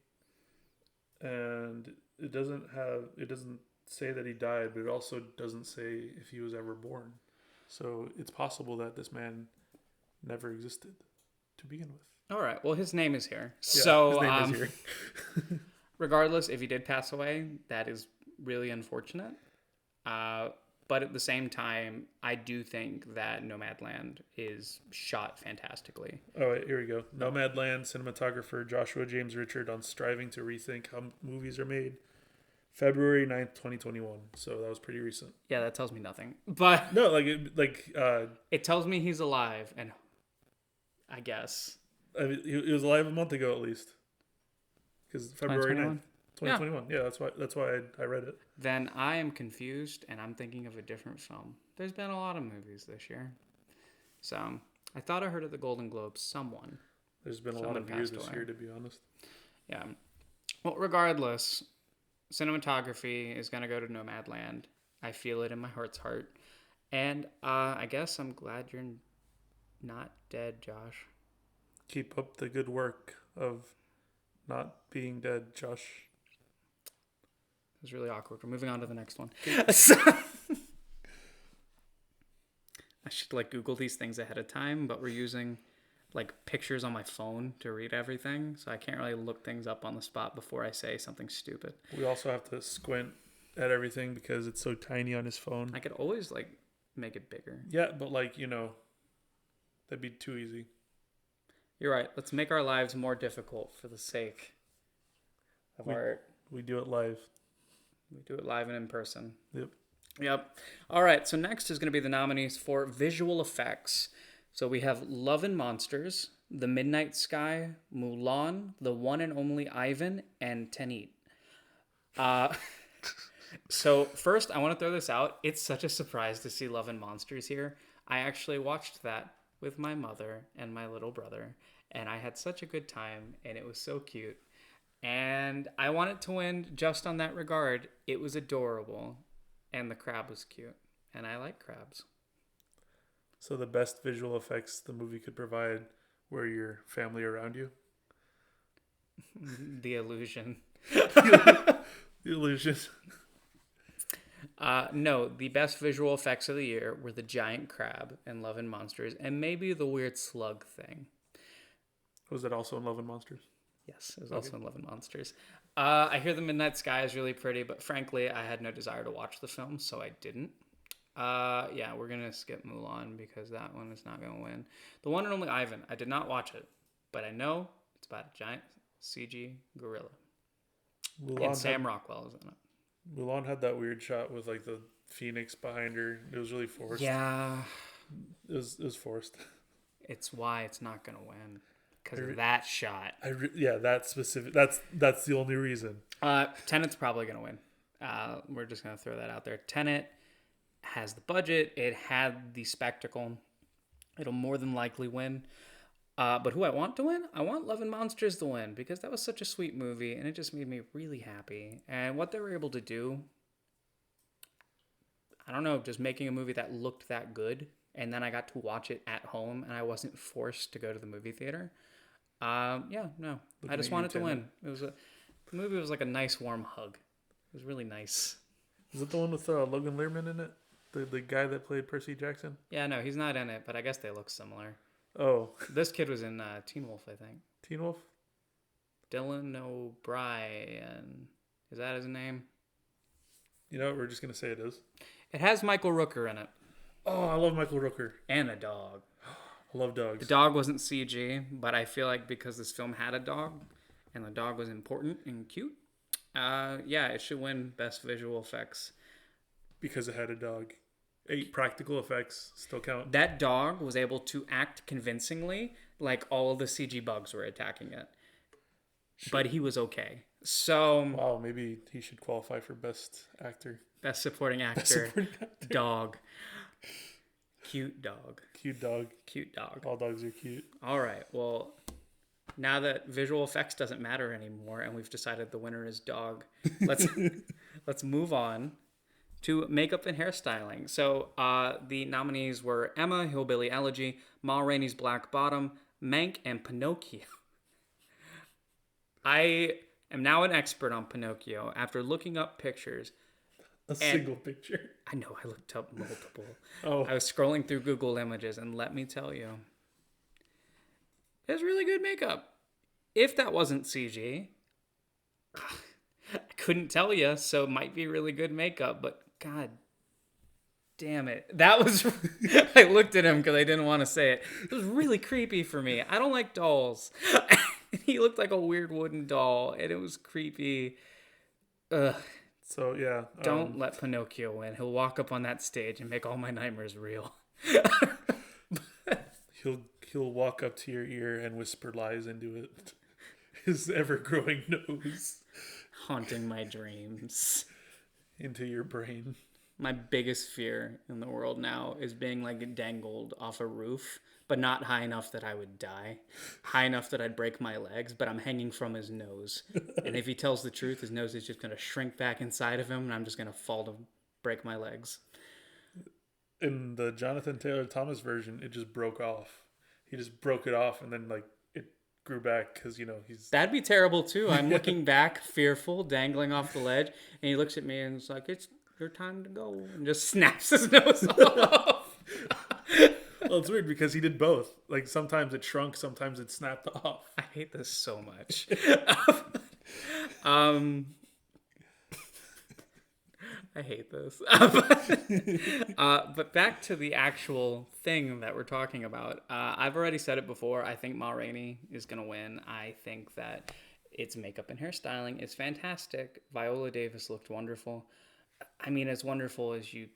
And it doesn't say that he died, but it also doesn't say if he was ever born. So it's possible that this man never existed to begin with. All right. Well, his name is here. Yeah, so his name is here. Regardless, if he did pass away, that is really unfortunate. But at the same time, I do think that Nomadland is shot fantastically. All right, here we go. Nomadland cinematographer Joshua James Richard on striving to rethink how movies are made. February 9th, 2021. So that was pretty recent. Yeah, that tells me nothing. But no, it tells me he's alive, and I guess he was alive a month ago at least. Because February 9th. 2021. Yeah, that's why I read it. Then I am confused, and I'm thinking of a different film. There's been a lot of movies this year. So, I thought I heard at the Golden Globes There's been a lot of years this year, to be honest. Yeah. Well, regardless, cinematography is going to go to Nomadland. I feel it in my heart's heart. And I guess I'm glad you're not dead, Josh. Keep up the good work of not being dead, Josh. It was really awkward. We're moving on to the next one. I should Google these things ahead of time, but we're using pictures on my phone to read everything, so I can't really look things up on the spot before I say something stupid. We also have to squint at everything because it's so tiny on his phone. I could always make it bigger. Yeah, but that'd be too easy. You're right. Let's make our lives more difficult for the sake of art. We do it live. We do it live and in person. Yep. All right. So next is going to be the nominees for visual effects. So we have Love and Monsters, The Midnight Sky, Mulan, The One and Only Ivan, and Tenet. So first, I want to throw this out. It's such a surprise to see Love and Monsters here. I actually watched that with my mother and my little brother, and I had such a good time, and it was so cute. And I want it to win just on that regard. It was adorable, and the crab was cute, and I like crabs. So the best visual effects the movie could provide were your family around you? The illusion. The illusion. No, the best visual effects of the year were the giant crab in Love and Monsters, and maybe the weird slug thing. Was that also in Love and Monsters? Yes, it was Okay. also in Love and Monsters. I hear the Midnight Sky is really pretty, but frankly, I had no desire to watch the film, so I didn't. Yeah, we're gonna skip Mulan because that one is not gonna win. The one and only Ivan. I did not watch it, but I know it's about a giant CG gorilla, and Mulan Sam had Rockwell is in it. Mulan had that weird shot with like the phoenix behind her. It was really forced. Yeah, It was forced. it's why it's not gonna win because I re- of that shot. Yeah, that specific. That's the only reason. Tenet's probably gonna win. We're just gonna throw that out there. Tenet has the budget. It had the spectacle. It'll more than likely win. But who I want to win? I want Love and Monsters to win because that was such a sweet movie and it just made me really happy. And what they were able to do, I don't know, just making a movie that looked that good. And then I got to watch it at home and I wasn't forced to go to the movie theater. Yeah, no. I just wanted to win. The movie was like a nice warm hug. It was really nice. Is it the one with Logan Lerman in it? The guy that played Percy Jackson? Yeah, no, he's not in it, but I guess they look similar. Oh, This kid was in Teen Wolf, I think. Teen Wolf? Dylan O'Brien. Is that his name? You know what? We're just going to say it is. It has Michael Rooker in it. Oh, I love Michael Rooker. And a dog. I love dogs. The dog wasn't CG, but I feel like because this film had a dog, and the dog was important and cute, yeah, it should win Best Visual Effects. Because it had a dog. 8 practical effects still count. That dog was able to act convincingly like all of the CG bugs were attacking it. Sure. But he was okay. So... Wow, maybe he should qualify for Best Actor. Best Supporting Actor. Dog. Cute dog. Cute dog. Cute dog. All dogs are cute. All right. Well, now that visual effects doesn't matter anymore and we've decided the winner is dog, let's move on to makeup and hairstyling. So the nominees were Emma, Hillbilly Elegy, Ma Rainey's Black Bottom, Mank, and Pinocchio. I am now an expert on Pinocchio after looking up pictures. A single picture. I know, I looked up multiple. Oh. I was scrolling through Google Images, and let me tell you, it's really good makeup. If that wasn't CG, I couldn't tell you, so it might be really good makeup, but god damn it. That was... I looked at him because I didn't want to say it. It was really creepy for me. I don't like dolls. He looked like a weird wooden doll, and it was creepy. Ugh. So, yeah. Don't let Pinocchio win. He'll walk up on that stage and make all my nightmares real. He'll walk up to your ear and whisper lies into it. His ever-growing nose. Haunting my dreams. Into your brain. My biggest fear in the world now is being like dangled off a roof, but not high enough that I would die. High enough that I'd break my legs, but I'm hanging from his nose. And if he tells the truth, his nose is just going to shrink back inside of him, and I'm just going to fall to break my legs. In the Jonathan Taylor Thomas version, it just broke off. He just broke it off, and then, like, it grew back because, you know, he's... That'd be terrible, too. I'm looking back, fearful, dangling off the ledge, and he looks at me and is like, it's your time to go, and just snaps his nose off. Well, it's weird because he did both. Like, sometimes it shrunk, sometimes it snapped off. I hate this so much. I hate this. But back to the actual thing that we're talking about. I've already said it before. I think Ma Rainey is going to win. I think that its makeup and hairstyling is fantastic. Viola Davis looked wonderful. I mean, as wonderful as you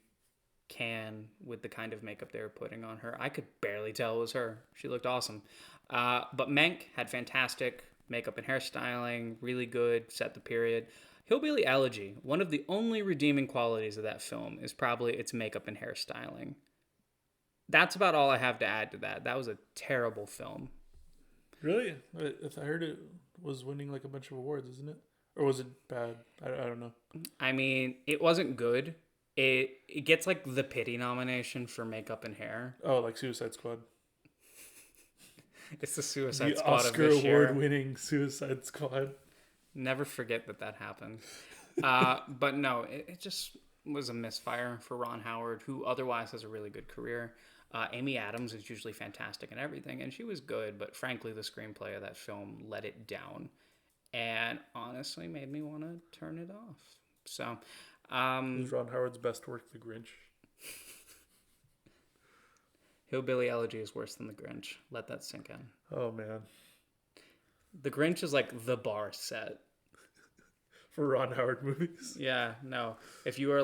can with the kind of makeup they were putting on her. I could barely tell it was her. She looked awesome. But Mank had fantastic makeup and hairstyling, really good, set the period. Hillbilly Elegy, one of the only redeeming qualities of that film is probably its makeup and hairstyling. That's about all I have to add to that. That was a terrible film. Really? If I heard it was winning like a bunch of awards, isn't it? Or was it bad? I don't know. I mean, it wasn't good. It gets like the pity nomination for makeup and hair. Oh, like Suicide Squad. It's the Suicide The Squad Oscar of this year. award-winning Suicide Squad. Never forget that happened. But no, it just was a misfire for Ron Howard, who otherwise has a really good career. Amy Adams is usually fantastic in everything, and she was good, but frankly, the screenplay of that film let it down, and honestly made me want to turn it off. So, Is Ron Howard's best work The Grinch? Hillbilly Elegy is worse than The Grinch. Let that sink in. Oh man, The Grinch is like the bar set for Ron Howard movies. Yeah, no. If you're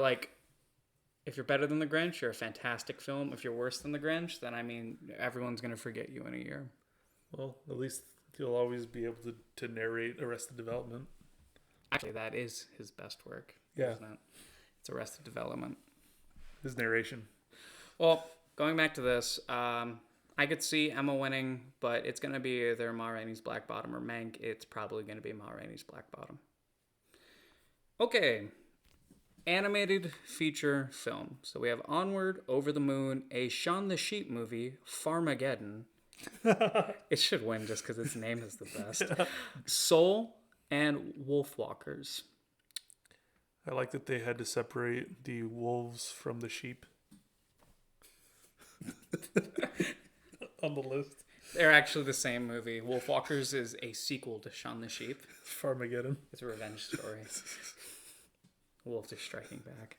better than The Grinch, you're a fantastic film. If you're worse than The Grinch, then I mean, everyone's gonna forget you in a year. Well, at least you'll always be able to narrate Arrested Development. Actually, that is his best work. Yeah, isn't it? It's Arrested Development. His narration. Well, going back to this, I could see Emma winning, but it's gonna be either Ma Rainey's Black Bottom or Mank. It's probably gonna be Ma Rainey's Black Bottom. Okay. Animated feature film. So we have Onward, Over the Moon, a Shaun the Sheep movie, Farmageddon. It should win just because its name is the best. Soul and Wolfwalkers. I like that they had to separate the wolves from the sheep on the list. They're actually the same movie. Wolfwalkers is a sequel to Shaun the Sheep. Farmageddon. It's a revenge story. Wolves are striking back.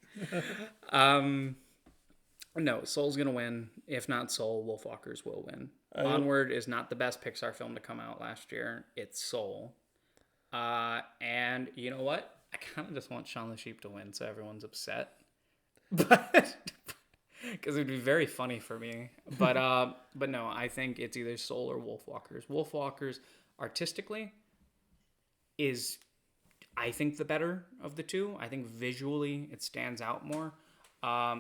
No, Soul's going to win. If not Soul, Wolfwalkers will win. Onward is not the best Pixar film to come out last year. It's Soul. And you know what? I kind of just want Shaun the Sheep to win so everyone's upset. But because it would be very funny for me. But no, I think it's either Soul or Wolfwalkers. Wolfwalkers, artistically, is, I think, the better of the two. I think visually it stands out more.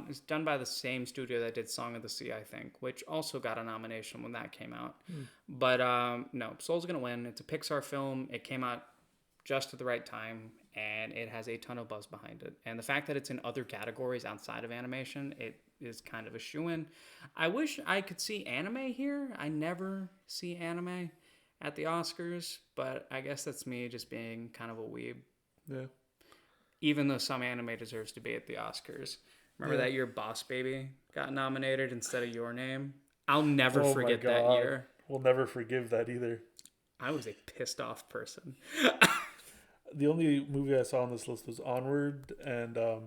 It's done by the same studio that did Song of the Sea, I think, which also got a nomination when that came out. But no, Soul's going to win. It's a Pixar film. It came out just at the right time, and it has a ton of buzz behind it. And the fact that it's in other categories outside of animation, it is kind of a shoo-in. I wish I could see anime here. I never see anime at the Oscars, but I guess that's me just being kind of a weeb. Yeah. Even though some anime deserves to be at the Oscars. Remember that year Boss Baby got nominated instead of Your Name? I'll never forget that year. We'll never forgive that either. I was a pissed off person. The only movie I saw on this list was Onward, and it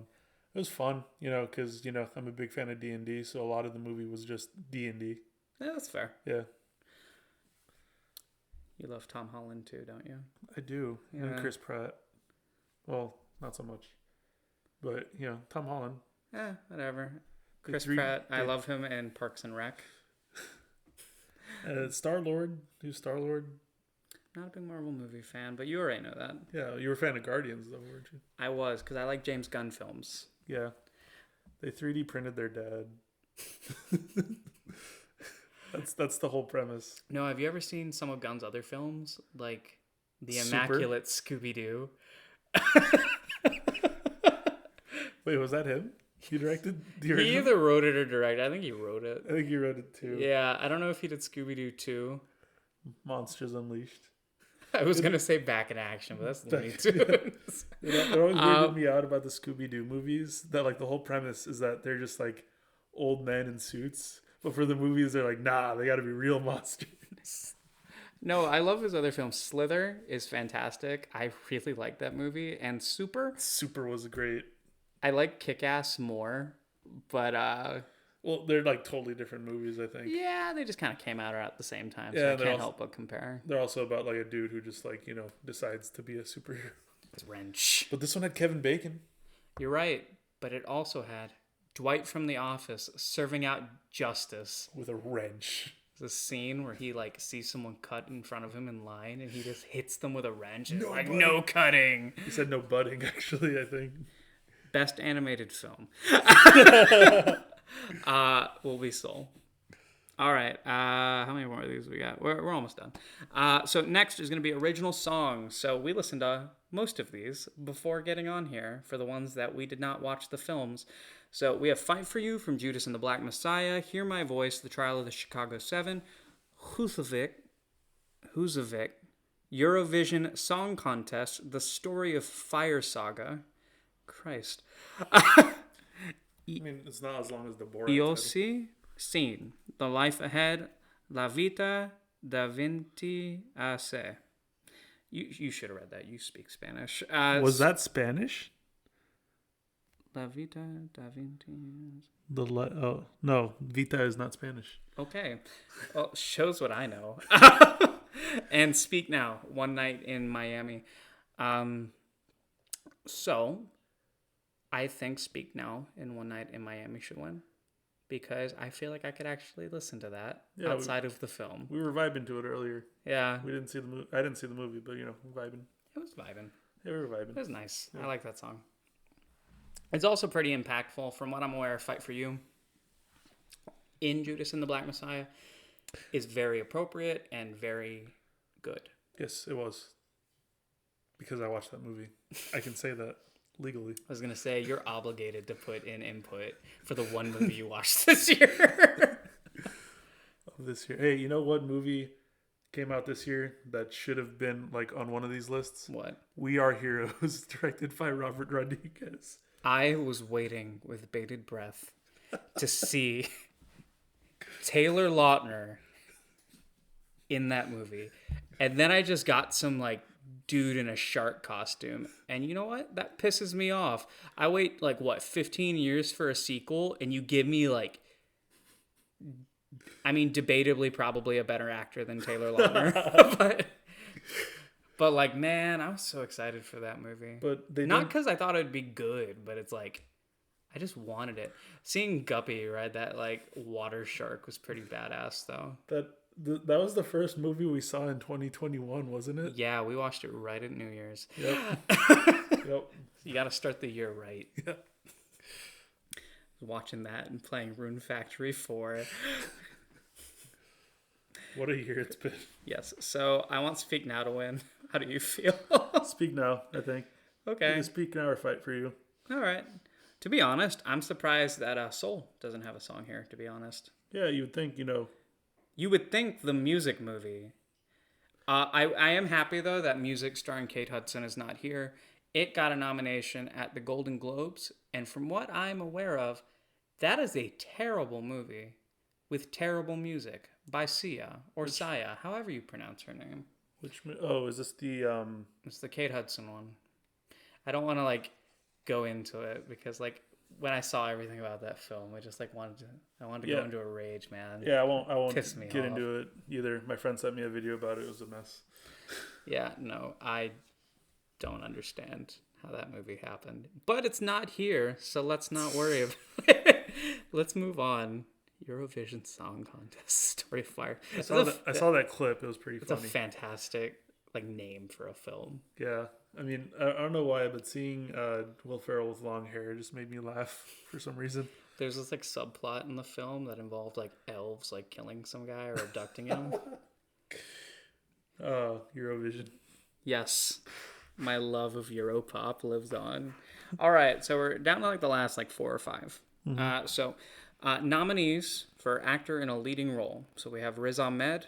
was fun, because, I'm a big fan of D&D, so a lot of the movie was just D&D. Yeah, that's fair. Yeah. You love Tom Holland too, don't you? I do. Yeah. And Chris Pratt. Well, not so much. But, Tom Holland. Whatever. Chris Pratt, I love him in Parks and Rec. Star-Lord. Who's Star-Lord? Not a big Marvel movie fan, but you already know that. Yeah, you were a fan of Guardians, though, weren't you? I was, because I like James Gunn films. Yeah. They 3D printed their dad. That's the whole premise. No, have you ever seen some of Gunn's other films? Like The Super? Immaculate Scooby-Doo? Wait, was that him? He directed the original? He either wrote it or directed. I think he wrote it. I think he wrote it too. Yeah, I don't know if he did Scooby-Doo 2. Monsters Unleashed. I was going to say Back in Action, but that's Looney Tunes. It always weirded me out about the Scooby-Doo movies, that like the whole premise is that they're just like old men in suits. But for the movies, they're like, nah, they got to be real monsters. No, I love his other films. Slither is fantastic. I really like that movie. And Super was great. I like Kick-Ass more, but well, they're like totally different movies, I think. Yeah, they just kind of came out at the same time, so I can't help but compare. They're also about like a dude who just like, decides to be a superhero. It's wrench. But this one had Kevin Bacon. You're right, but it also had Dwight from The Office serving out justice with a wrench. There's a scene where he like sees someone cut in front of him in line, and he just hits them with a wrench. And no cutting. He said no butting, actually, I think. Best animated film will be Soul. All right. How many more of these we got? We're almost done. So next is going to be original songs. So we listened to most of these before getting on here for the ones that we did not watch the films. So we have Fight For You from Judas and the Black Messiah, Hear My Voice, The Trial of the Chicago 7, Husavik, Eurovision Song Contest, The Story of Fire Saga, Christ, I mean, it's not as long as the Borat title. Iosi, Scene, The Life Ahead, La Vita da Vinci a Se. You should have read that. You speak Spanish. Was that Spanish? La Vita da Vinci. Oh no, Vita is not Spanish. Okay. Well, shows what I know. And Speak Now, One Night in Miami. So, I think Speak Now and One Night in Miami should win. Because I feel like I could actually listen to that outside of the film. We were vibing to it earlier. Yeah. We didn't see the movie. I didn't see the movie, but vibing. It was vibing. Yeah, we were vibing. It was nice. Yeah. I like that song. It's also pretty impactful. From what I'm aware, Fight for You in Judas and the Black Messiah is very appropriate and very good. Yes, it was. Because I watched that movie. I can say that legally. I was going to say, you're obligated to put in input for the one movie you watched this year. This year. Hey, you know what movie came out this year that should have been like on one of these lists? What? We Are Heroes, directed by Robert Rodriguez. I was waiting with bated breath to see Taylor Lautner in that movie. And then I just got some like dude in a shark costume. And you know what? That pisses me off. I wait 15 years for a sequel and you give me debatably probably a better actor than Taylor Lautner. but man, I was so excited for that movie. But they not because I thought it'd be good, but it's like I just wanted it. Seeing Guppy ride that water shark was pretty badass though. That was the first movie we saw in 2021, wasn't it? Yeah, we watched it right at New Year's. Yep. Yep. You got to start the year right. Yeah. Watching that and playing Rune Factory 4. What a year it's been. Yes. So I want Speak Now to win. How do you feel? Speak Now, I think. Okay. Either Speak Now or Fight for You. All right. To be honest, I'm surprised that Soul doesn't have a song here, to be honest. Yeah, you would think, You would think the music movie. I am happy, though, that music starring Kate Hudson is not here. It got a nomination at the Golden Globes, and from what I'm aware of, that is a terrible movie with terrible music by Sia, or Sia, however you pronounce her name. Is this the... It's the Kate Hudson one. I don't want to, go into it, because, when I saw everything about that film, I just wanted to go into a rage, man. Yeah, I won't Piss me get off. into it either. My friend sent me a video about it. It was a mess. Yeah, no, I don't understand how that movie happened. But it's not here, so let's not worry about it. Let's move on. Eurovision Song Contest, Story of Fire. I saw that clip. It was pretty funny. It's a fantastic name for a film. Yeah. I mean, I don't know why, but seeing Will Ferrell with long hair just made me laugh for some reason. There's this subplot in the film that involved elves killing some guy or abducting him. Eurovision. Yes. My love of Europop lives on. All right, so we're down to the last 4 or 5. Mm-hmm. Nominees for actor in a leading role. So we have Riz Ahmed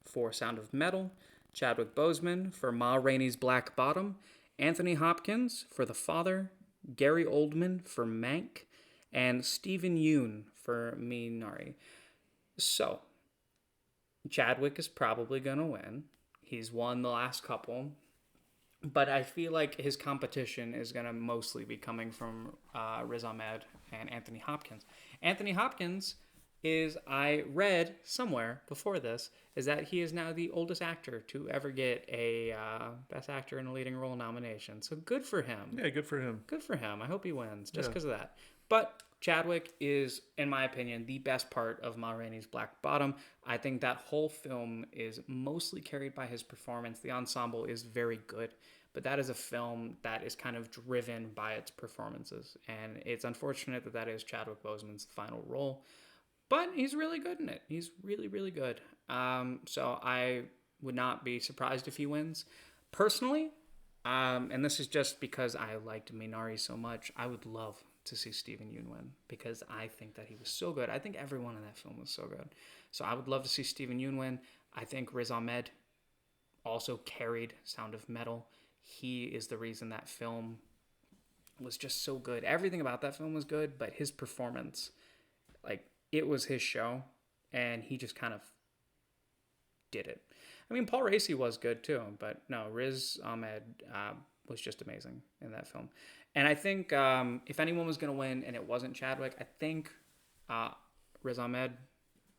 for Sound of Metal, Chadwick Boseman for Ma Rainey's Black Bottom, Anthony Hopkins for The Father, Gary Oldman for Mank, and Stephen Yeun for Minari. So, Chadwick is probably going to win. He's won the last couple. But I feel like his competition is going to mostly be coming from Riz Ahmed and Anthony Hopkins. Anthony Hopkins is, I read somewhere before this, is that he is now the oldest actor to ever get a Best Actor in a Leading Role nomination. So good for him. Yeah, good for him. Good for him. I hope he wins just because of that. But Chadwick is, in my opinion, the best part of Ma Rainey's Black Bottom. I think that whole film is mostly carried by his performance. The ensemble is very good, but that is a film that is kind of driven by its performances. And it's unfortunate that that is Chadwick Boseman's final role. But he's really good in it. He's really, really good. So I would not be surprised if he wins. Personally, and this is just because I liked Minari so much, I would love to see Stephen Yeun win because I think that he was so good. I think everyone in that film was so good. So I would love to see Stephen Yeun win. I think Riz Ahmed also carried Sound of Metal. He is the reason that film was just so good. Everything about that film was good, but his performance, like, it was his show, and he just kind of did it. I mean, Paul Raci was good too, but no, Riz Ahmed was just amazing in that film. And I think if anyone was going to win and it wasn't Chadwick, I think Riz Ahmed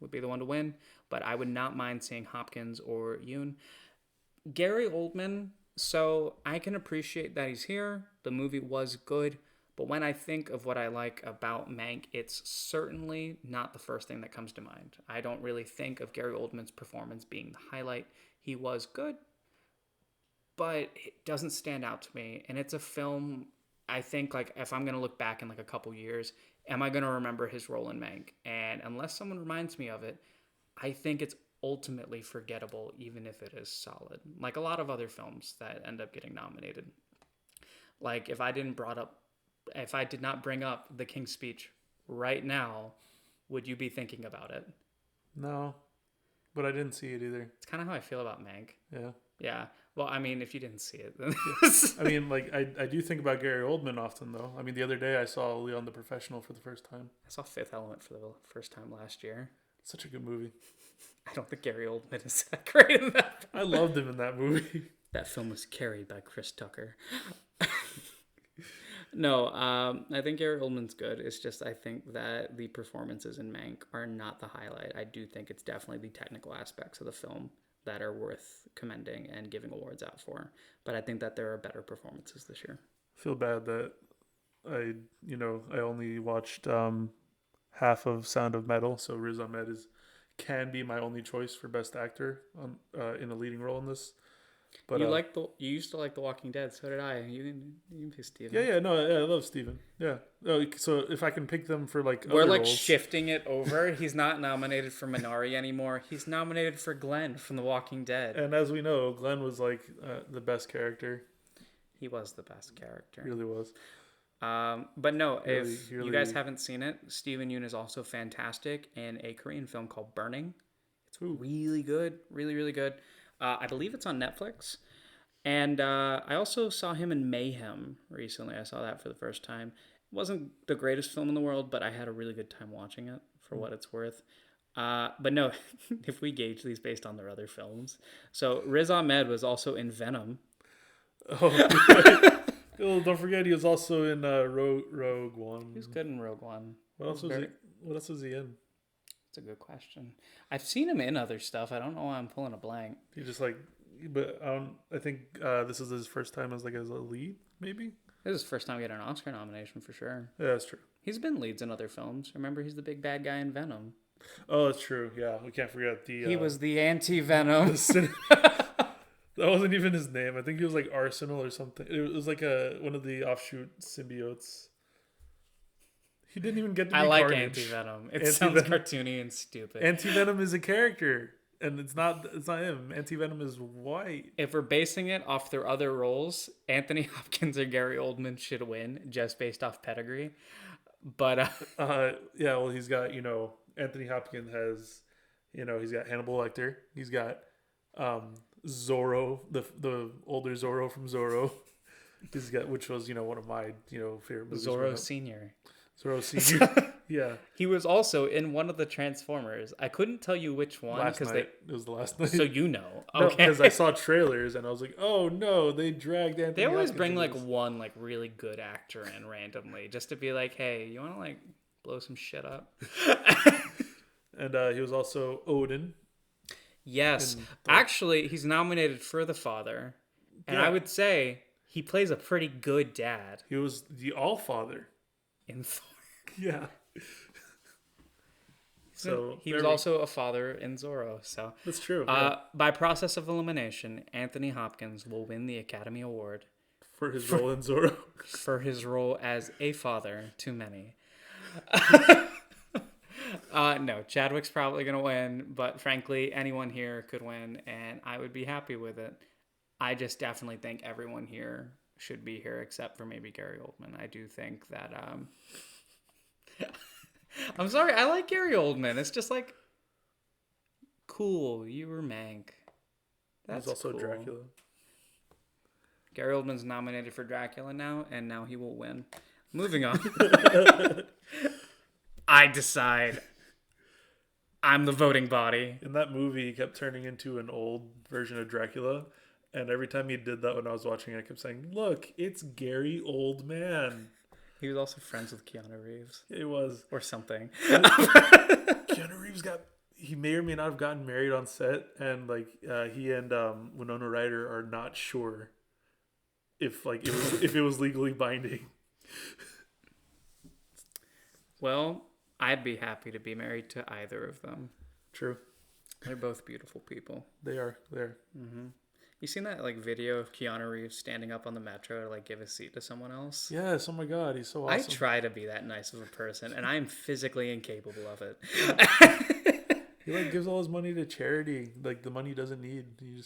would be the one to win, but I would not mind seeing Hopkins or Yoon. Gary Oldman, so I can appreciate that he's here. The movie was good, but when I think of what I like about Mank, it's certainly not the first thing that comes to mind. I don't really think of Gary Oldman's performance being the highlight. He was good, but it doesn't stand out to me. And it's a film, I think, like, if I'm going to look back in like a couple years, am I going to remember his role in Mank? And unless someone reminds me of it, I think it's ultimately forgettable, even if it is solid. Like a lot of other films that end up getting nominated. Like if I did not bring up The King's Speech right now, would you be thinking about it? No, but I didn't see it either. It's kind of how I feel about Mank. Yeah. Yeah. Well, I mean, if you didn't see it, then I mean, like, I do think about Gary Oldman often, though. I mean, the other day I saw Leon the Professional for the first time. I saw Fifth Element for the first time last year. Such a good movie. I don't think Gary Oldman is that great in that film. I loved him in that movie. That film was carried by Chris Tucker. No, I think Gary Oldman's good. It's just I think that the performances in Mank are not the highlight. I do think it's definitely the technical aspects of the film that are worth commending and giving awards out for. But I think that there are better performances this year. I feel bad that I only watched half of Sound of Metal, so Riz Ahmed can be my only choice for Best Actor in a leading role in this. But you used to like The Walking Dead, so did I. You can pick Steven. Yeah, I love Steven. Yeah. So if I can pick them for like we're other like roles. Shifting it over. He's not nominated for Minari anymore. He's nominated for Glenn from The Walking Dead. And as we know, Glenn was like the best character. He was the best character. He really was. But no, if you guys haven't seen it, Steven Yeun is also fantastic in a Korean film called Burning. It's really good. Really, really good. I believe it's on Netflix. And I also saw him in Mayhem recently. I saw that for the first time. It wasn't the greatest film in the world, but I had a really good time watching it for what it's worth. But no, if we gauge these based on their other films. So Riz Ahmed was also in Venom. Oh, oh, don't forget he was also in Rogue One. He was good in Rogue One. What else was he in? That's a good question. I've seen him in other stuff. I don't know why I'm pulling a blank. He just but I think this is his first time as a lead, maybe? This is his first time getting an Oscar nomination for sure. Yeah, that's true. He's been leads in other films. Remember, he's the big bad guy in Venom. Oh, that's true. Yeah, we can't forget he was the anti-Venom. That wasn't even his name. I think he was like Arsenal or something. It was like one of the offshoot symbiotes. He didn't even get to be Carnage. Carnage. Anti-Venom. It sounds cartoony and stupid. Anti-Venom is a character, and it's not him. Anti-Venom is white. If we're basing it off their other roles, Anthony Hopkins or Gary Oldman should win just based off pedigree. But yeah, well, he's got Anthony Hopkins has he's got Hannibal Lecter. He's got Zorro, the older Zorro from Zorro. He's got, which was one of my favorite movies. Zorro Senior. Zorro Senior. Yeah. He was also in one of the Transformers. I couldn't tell you which one because it was the last night. So okay. No, because I saw trailers and I was like, oh no, they dragged Anthony. They always Hopkins bring one really good actor in randomly just to be like, hey, you want to blow some shit up? And he was also Odin. Yes, actually, he's nominated for The Father, and I would say he plays a pretty good dad. He was the Allfather in Thor. Yeah. So he was also a father in Zorro. So that's true. By process of elimination, Anthony Hopkins will win the Academy Award for his role in Zorro. For his role as a father to many. No, Chadwick's probably going to win, but frankly, anyone here could win, and I would be happy with it. I just definitely think everyone here should be here except for maybe Gary Oldman. I do think that... I'm sorry, I like Gary Oldman. It's just cool, you were Mank. That's also cool. Dracula. Gary Oldman's nominated for Dracula now, and now he will win. Moving on. I decide. I'm the voting body. In that movie, he kept turning into an old version of Dracula. And every time he did that when I was watching, I kept saying, look, it's Gary Oldman. He was also friends with Keanu Reeves. He was. Or something. Keanu Reeves he may or may not have gotten married on set. And like he and Winona Ryder are not sure if it was legally binding. Well, I'd be happy to be married to either of them. True. They're both beautiful people. They are. Mm-hmm. You seen that like video of Keanu Reeves standing up on the metro to like give a seat to someone else? Yes. Oh my God, he's so awesome. I try to be that nice of a person, and I am physically incapable of it. He like gives all his money to charity. Like the money he doesn't need. He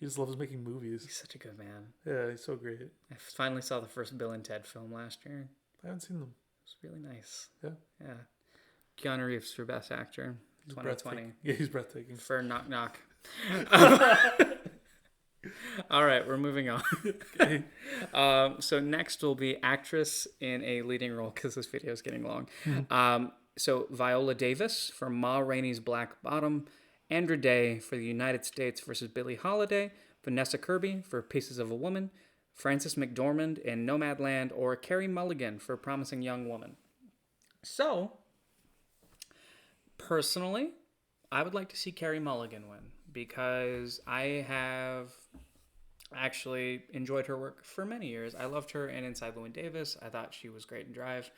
just loves making movies. He's such a good man. Yeah, he's so great. I finally saw the first Bill and Ted film last year. I haven't seen them. It was really nice. Yeah. Keanu Reeves for Best Actor, 2020. Yeah, he's breathtaking. For Knock Knock. All right, we're moving on. Okay. So next will be actress in a leading role, because this video is getting long. So Viola Davis for Ma Rainey's Black Bottom, Andra Day for the United States versus Billie Holiday, Vanessa Kirby for Pieces of a Woman, Frances McDormand in Nomadland, or Carey Mulligan for Promising Young Woman. So, personally, I would like to see Carey Mulligan win, because I have actually enjoyed her work for many years. I loved her in Inside Llewyn Davis. I thought she was great in Drive.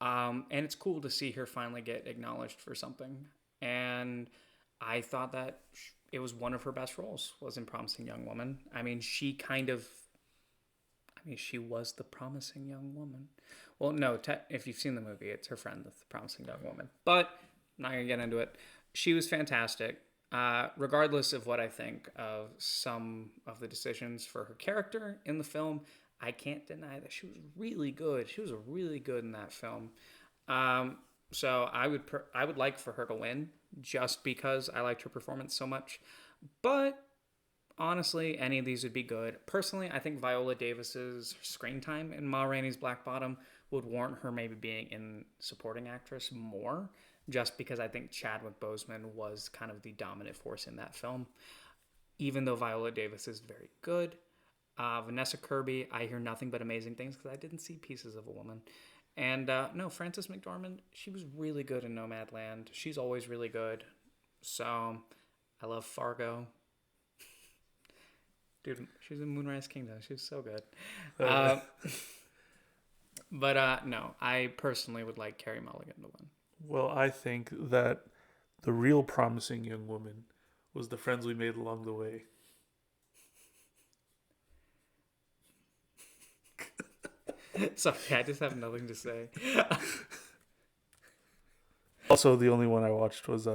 And it's cool to see her finally get acknowledged for something. And I thought that it was one of her best roles, was in Promising Young Woman. I mean, she was the promising young woman. Well, no, if you've seen the movie, it's her friend, the promising young woman. But I'm not going to get into it. She was fantastic. Regardless of what I think of some of the decisions for her character in the film, I can't deny that she was really good. She was really good in that film. So I would like for her to win, just because I liked her performance so much. But honestly, any of these would be good. Personally, I think Viola Davis's screen time in Ma Rainey's Black Bottom would warrant her maybe being in supporting actress more, just because I think Chadwick Boseman was kind of the dominant force in that film. Even though Viola Davis is very good. Vanessa Kirby, I hear nothing but amazing things, because I didn't see Pieces of a Woman. And Frances McDormand, she was really good in Nomadland. She's always really good. So, I love Fargo. Dude, she's in Moonrise Kingdom. She's so good. But no, I personally would like Carey Mulligan to win. Well, I think that the real promising young woman was the friends we made along the way. Sorry, I just have nothing to say. Also, the only one I watched was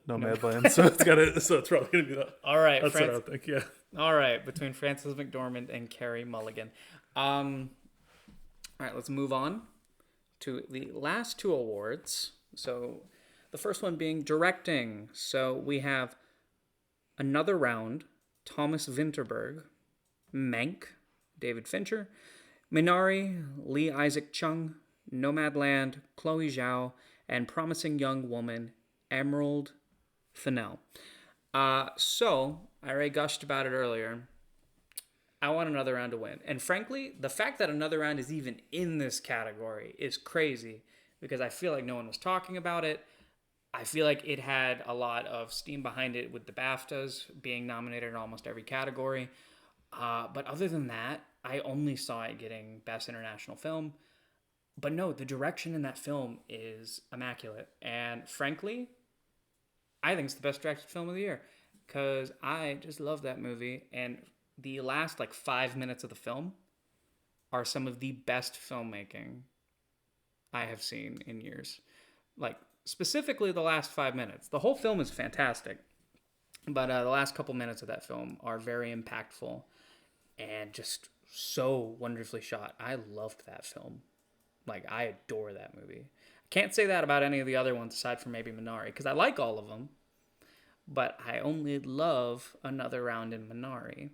Nomadland, so it's probably gonna be that. All right, that's what I think. Yeah. All right, between Frances McDormand and Carey Mulligan. All right, let's move on to the last two awards. So, the first one being directing. So we have Another Round, Thomas Vinterberg, Mank, David Fincher, Minari, Lee Isaac Chung, Nomadland, Chloe Zhao, and Promising Young Woman, Emerald Fennell. So, I already gushed about it earlier. I want Another Round to win. And frankly, the fact that Another Round is even in this category is crazy, because I feel like no one was talking about it. I feel like it had a lot of steam behind it with the BAFTAs being nominated in almost every category. But other than that, I only saw it getting Best International Film. But no, the direction in that film is immaculate. And frankly, I think it's the best directed film of the year, because I just love that movie. And the last 5 minutes of the film are some of the best filmmaking I have seen in years. Specifically the last 5 minutes. The whole film is fantastic, but the last couple minutes of that film are very impactful and just so wonderfully shot. I loved that film. I adore that movie. I can't say that about any of the other ones aside from maybe Minari, because I like all of them, but I only love Another Round in Minari.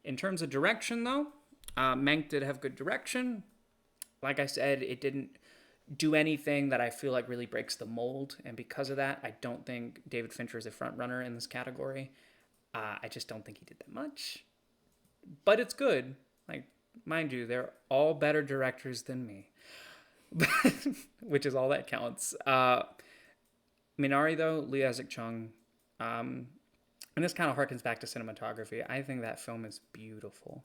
In terms of direction, though, Mank did have good direction. Like I said, it didn't do anything that I feel like really breaks the mold, and because of that, I don't think David Fincher is a front runner in this category. I just don't think he did that much, but it's good. Like, mind you, they're all better directors than me, which is all that counts. Minari, though, Lee Isaac Chung, and this kind of harkens back to cinematography. I think that film is beautiful,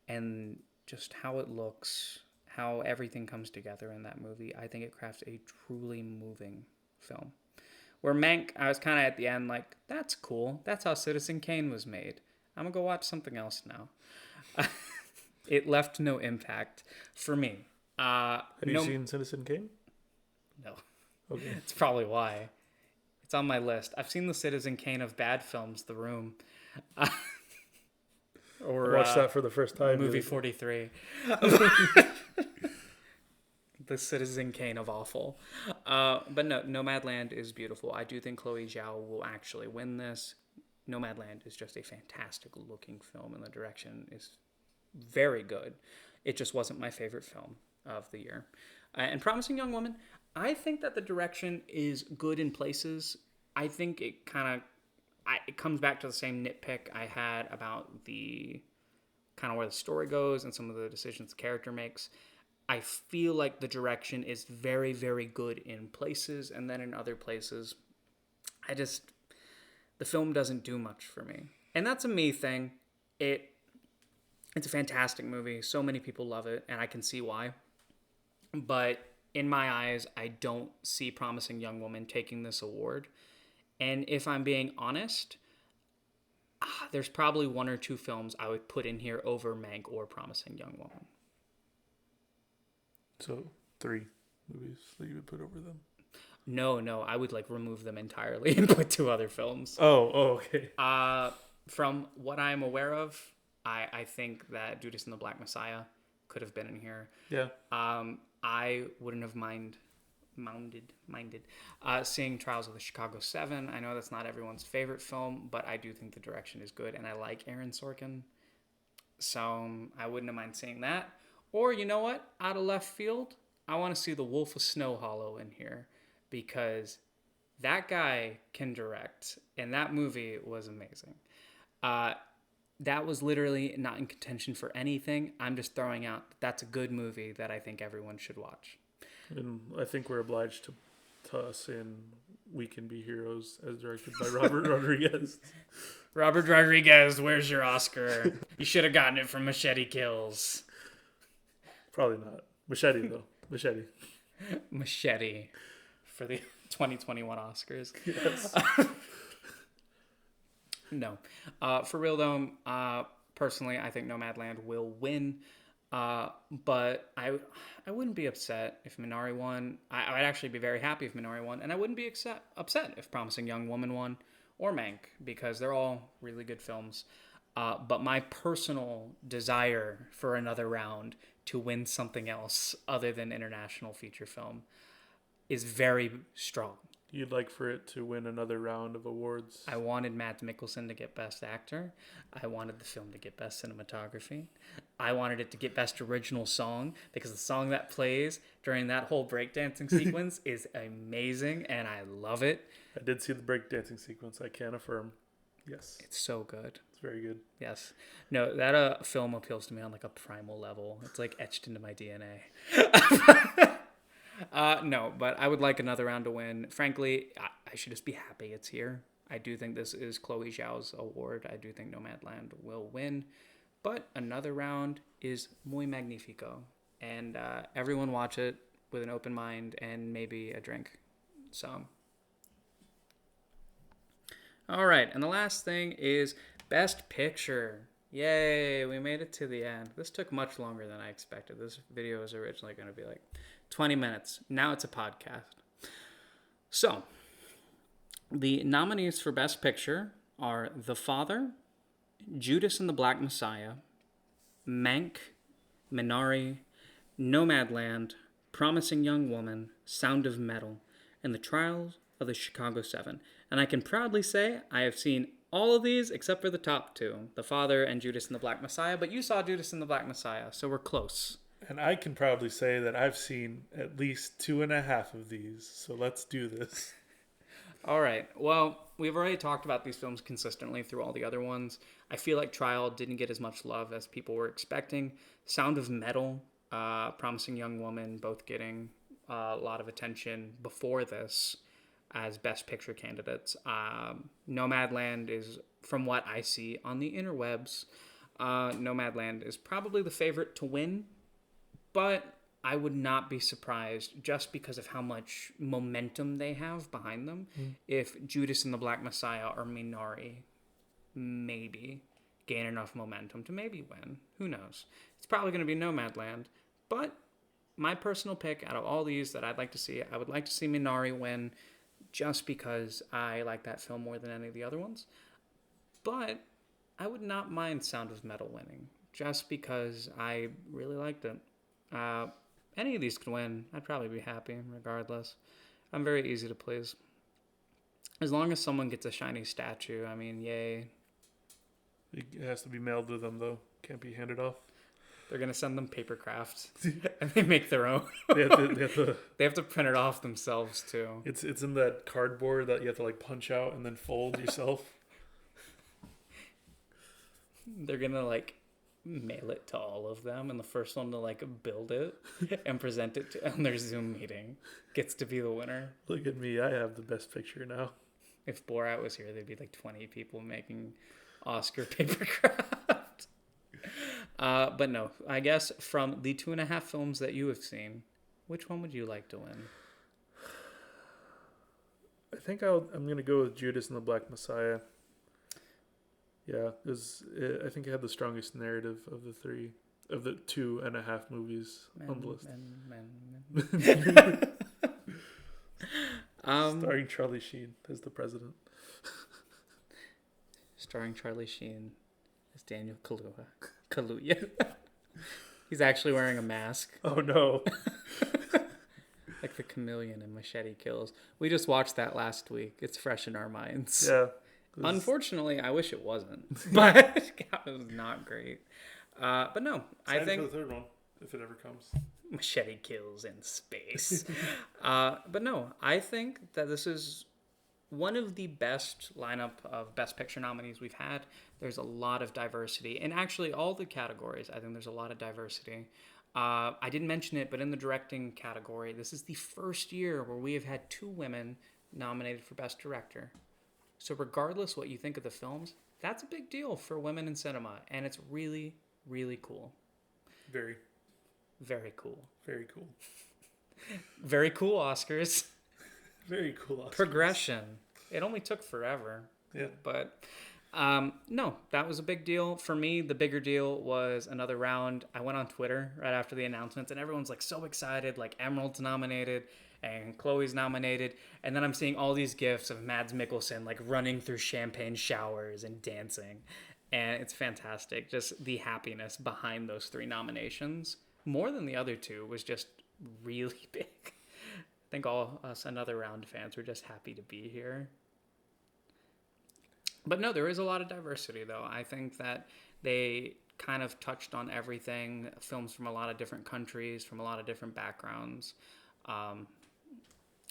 and just how it looks, how everything comes together in that movie, I think it crafts a truly moving film. Where Mank, I was kind of at the end like, that's cool. That's how Citizen Kane was made. I'm going to go watch something else now. It left no impact for me. Have you seen Citizen Kane? No. Okay. It's probably why. It's on my list. I've seen the Citizen Kane of bad films, The Room. Or I watched that for the first time. Movie 43. The Citizen Kane of awful. But no, Nomadland is beautiful. I do think Chloe Zhao will actually win this. Nomadland is just a fantastic looking film, and the direction is very good. It just wasn't my favorite film of the year. And Promising Young Woman, I think that the direction is good in places. I think it it comes back to the same nitpick I had about the kind of where the story goes and some of the decisions the character makes. I feel like the direction is very, very good in places, and then in other places, the film doesn't do much for me. And that's a me thing. It's a fantastic movie. So many people love it, and I can see why. But in my eyes, I don't see Promising Young Woman taking this award. And if I'm being honest, there's probably one or two films I would put in here over Mank or Promising Young Woman. So 3 movies that you would put over them? No, I would remove them entirely and put 2 other films. Oh, okay. From what I'm aware of, I think that Judas and the Black Messiah could have been in here. Yeah. I wouldn't have minded seeing Trials of the Chicago 7. I know that's not everyone's favorite film, but I do think the direction is good, and I like Aaron Sorkin. So I wouldn't have mind seeing that. Or, you know what? Out of left field, I want to see The Wolf of Snow Hollow in here, because that guy can direct, and that movie was amazing. That was literally not in contention for anything. I'm just throwing out that's a good movie that I think everyone should watch. And I think we're obliged to toss in We Can Be Heroes, as directed by Robert Rodriguez. Robert Rodriguez, where's your Oscar? You should have gotten it from Machete Kills. Probably not. Machete, though. Machete. Machete for the 2021 Oscars. Yes. No. For real, though, personally, I think Nomadland will win. But I wouldn't be upset if Minari won. I'd actually be very happy if Minari won. And I wouldn't be upset if Promising Young Woman won or Mank, because they're all really good films. But my personal desire for another round to win something else other than international feature film is very strong. You'd like for it to win another round of awards? I wanted Matt Mikkelsen to get Best Actor. I wanted the film to get Best Cinematography. I wanted it to get Best Original Song, because the song that plays during that whole breakdancing sequence is amazing, and I love it. I did see the breakdancing sequence. I can affirm. Yes. It's so good. It's very good. Yes. No, that film appeals to me on a primal level. It's etched into my DNA. No, but I would like another round to win. Frankly, I should just be happy it's here. I do think this is Chloe Zhao's award. I do think Nomadland will win. But another round is muy magnifico. And everyone watch it with an open mind and maybe a drink. So, all right. And the last thing is Best Picture. Yay, we made it to the end. This took much longer than I expected. This video was originally going to be 20 minutes. Now it's a podcast. So, the nominees for Best Picture are The Father, Judas and the Black Messiah, Mank, Minari, Nomadland, Promising Young Woman, Sound of Metal, and The Trials of the Chicago 7. And I can proudly say I have seen all of these except for the top two, The Father and Judas and the Black Messiah. But you saw Judas and the Black Messiah, so we're close. And I can probably say that I've seen at least 2.5 of these. So let's do this. All right. Well, we've already talked about these films consistently through all the other ones. I feel like Trial didn't get as much love as people were expecting. Sound of Metal, Promising Young Woman, both getting a lot of attention before this as Best Picture candidates. Nomadland is, from what I see on the interwebs, Nomadland is probably the favorite to win, but I would not be surprised, just because of how much momentum they have behind them, if Judas and the Black Messiah or Minari maybe gain enough momentum to maybe win. Who knows? It's probably going to be Nomadland, but my personal pick out of all these that I'd like to see, I would like to see Minari win, just because I like that film more than any of the other ones. But I would not mind Sound of Metal winning, just because I really liked it. Any of these could win. I'd probably be happy regardless. I'm very easy to please. As long as someone gets a shiny statue, I mean, yay. It has to be mailed to them, though. Can't be handed off. They're going to send them paper crafts, and they make their own. They They have to print it off themselves, too. It's in that cardboard that you have to like punch out and then fold yourself. They're going to like mail it to all of them, and the first one to like build it and present it to on their Zoom meeting gets to be the winner. Look at me. I have the best picture now. If Borat was here, there'd be like 20 people making Oscar paper craft. But no, I guess from the 2.5 films that you have seen, which one would you like to win? I think I'm going to go with Judas and the Black Messiah. Yeah, I think it had the strongest narrative of the 2.5 movies on the list. Starring Charlie Sheen as the president. Starring Charlie Sheen as Daniel Kaluuya. He's actually wearing a mask. Oh no. Like the chameleon in Machete Kills. We just watched that last week. It's fresh in our minds. Yeah. Unfortunately, I wish it wasn't. But it was not great. But no, I think for the third one, if it ever comes. Machete Kills in space. But no, I think that this is one of the best lineup of Best Picture nominees we've had. There's a lot of diversity. In actually all the categories, I think there's a lot of diversity. I didn't mention it, but in the directing category, this is the first year where we have had 2 women nominated for Best Director. So regardless what you think of the films, that's a big deal for women in cinema. And it's really, really cool. Very. Very cool. Very cool. Very cool, Oscars. Very cool, Oscars. Progression. It only took forever. Yeah. But no, that was a big deal. For me, the bigger deal was another round. I went on Twitter right after the announcements, and everyone's like so excited. Like Emerald's nominated and Chloe's nominated. And then I'm seeing all these gifs of Mads Mikkelsen like running through champagne showers and dancing. And it's fantastic. Just the happiness behind those 3 nominations, more than the other 2, was just really big. I think all us Another Round fans were just happy to be here. But no, there is a lot of diversity, though. I think that they kind of touched on everything. Films from a lot of different countries, from a lot of different backgrounds.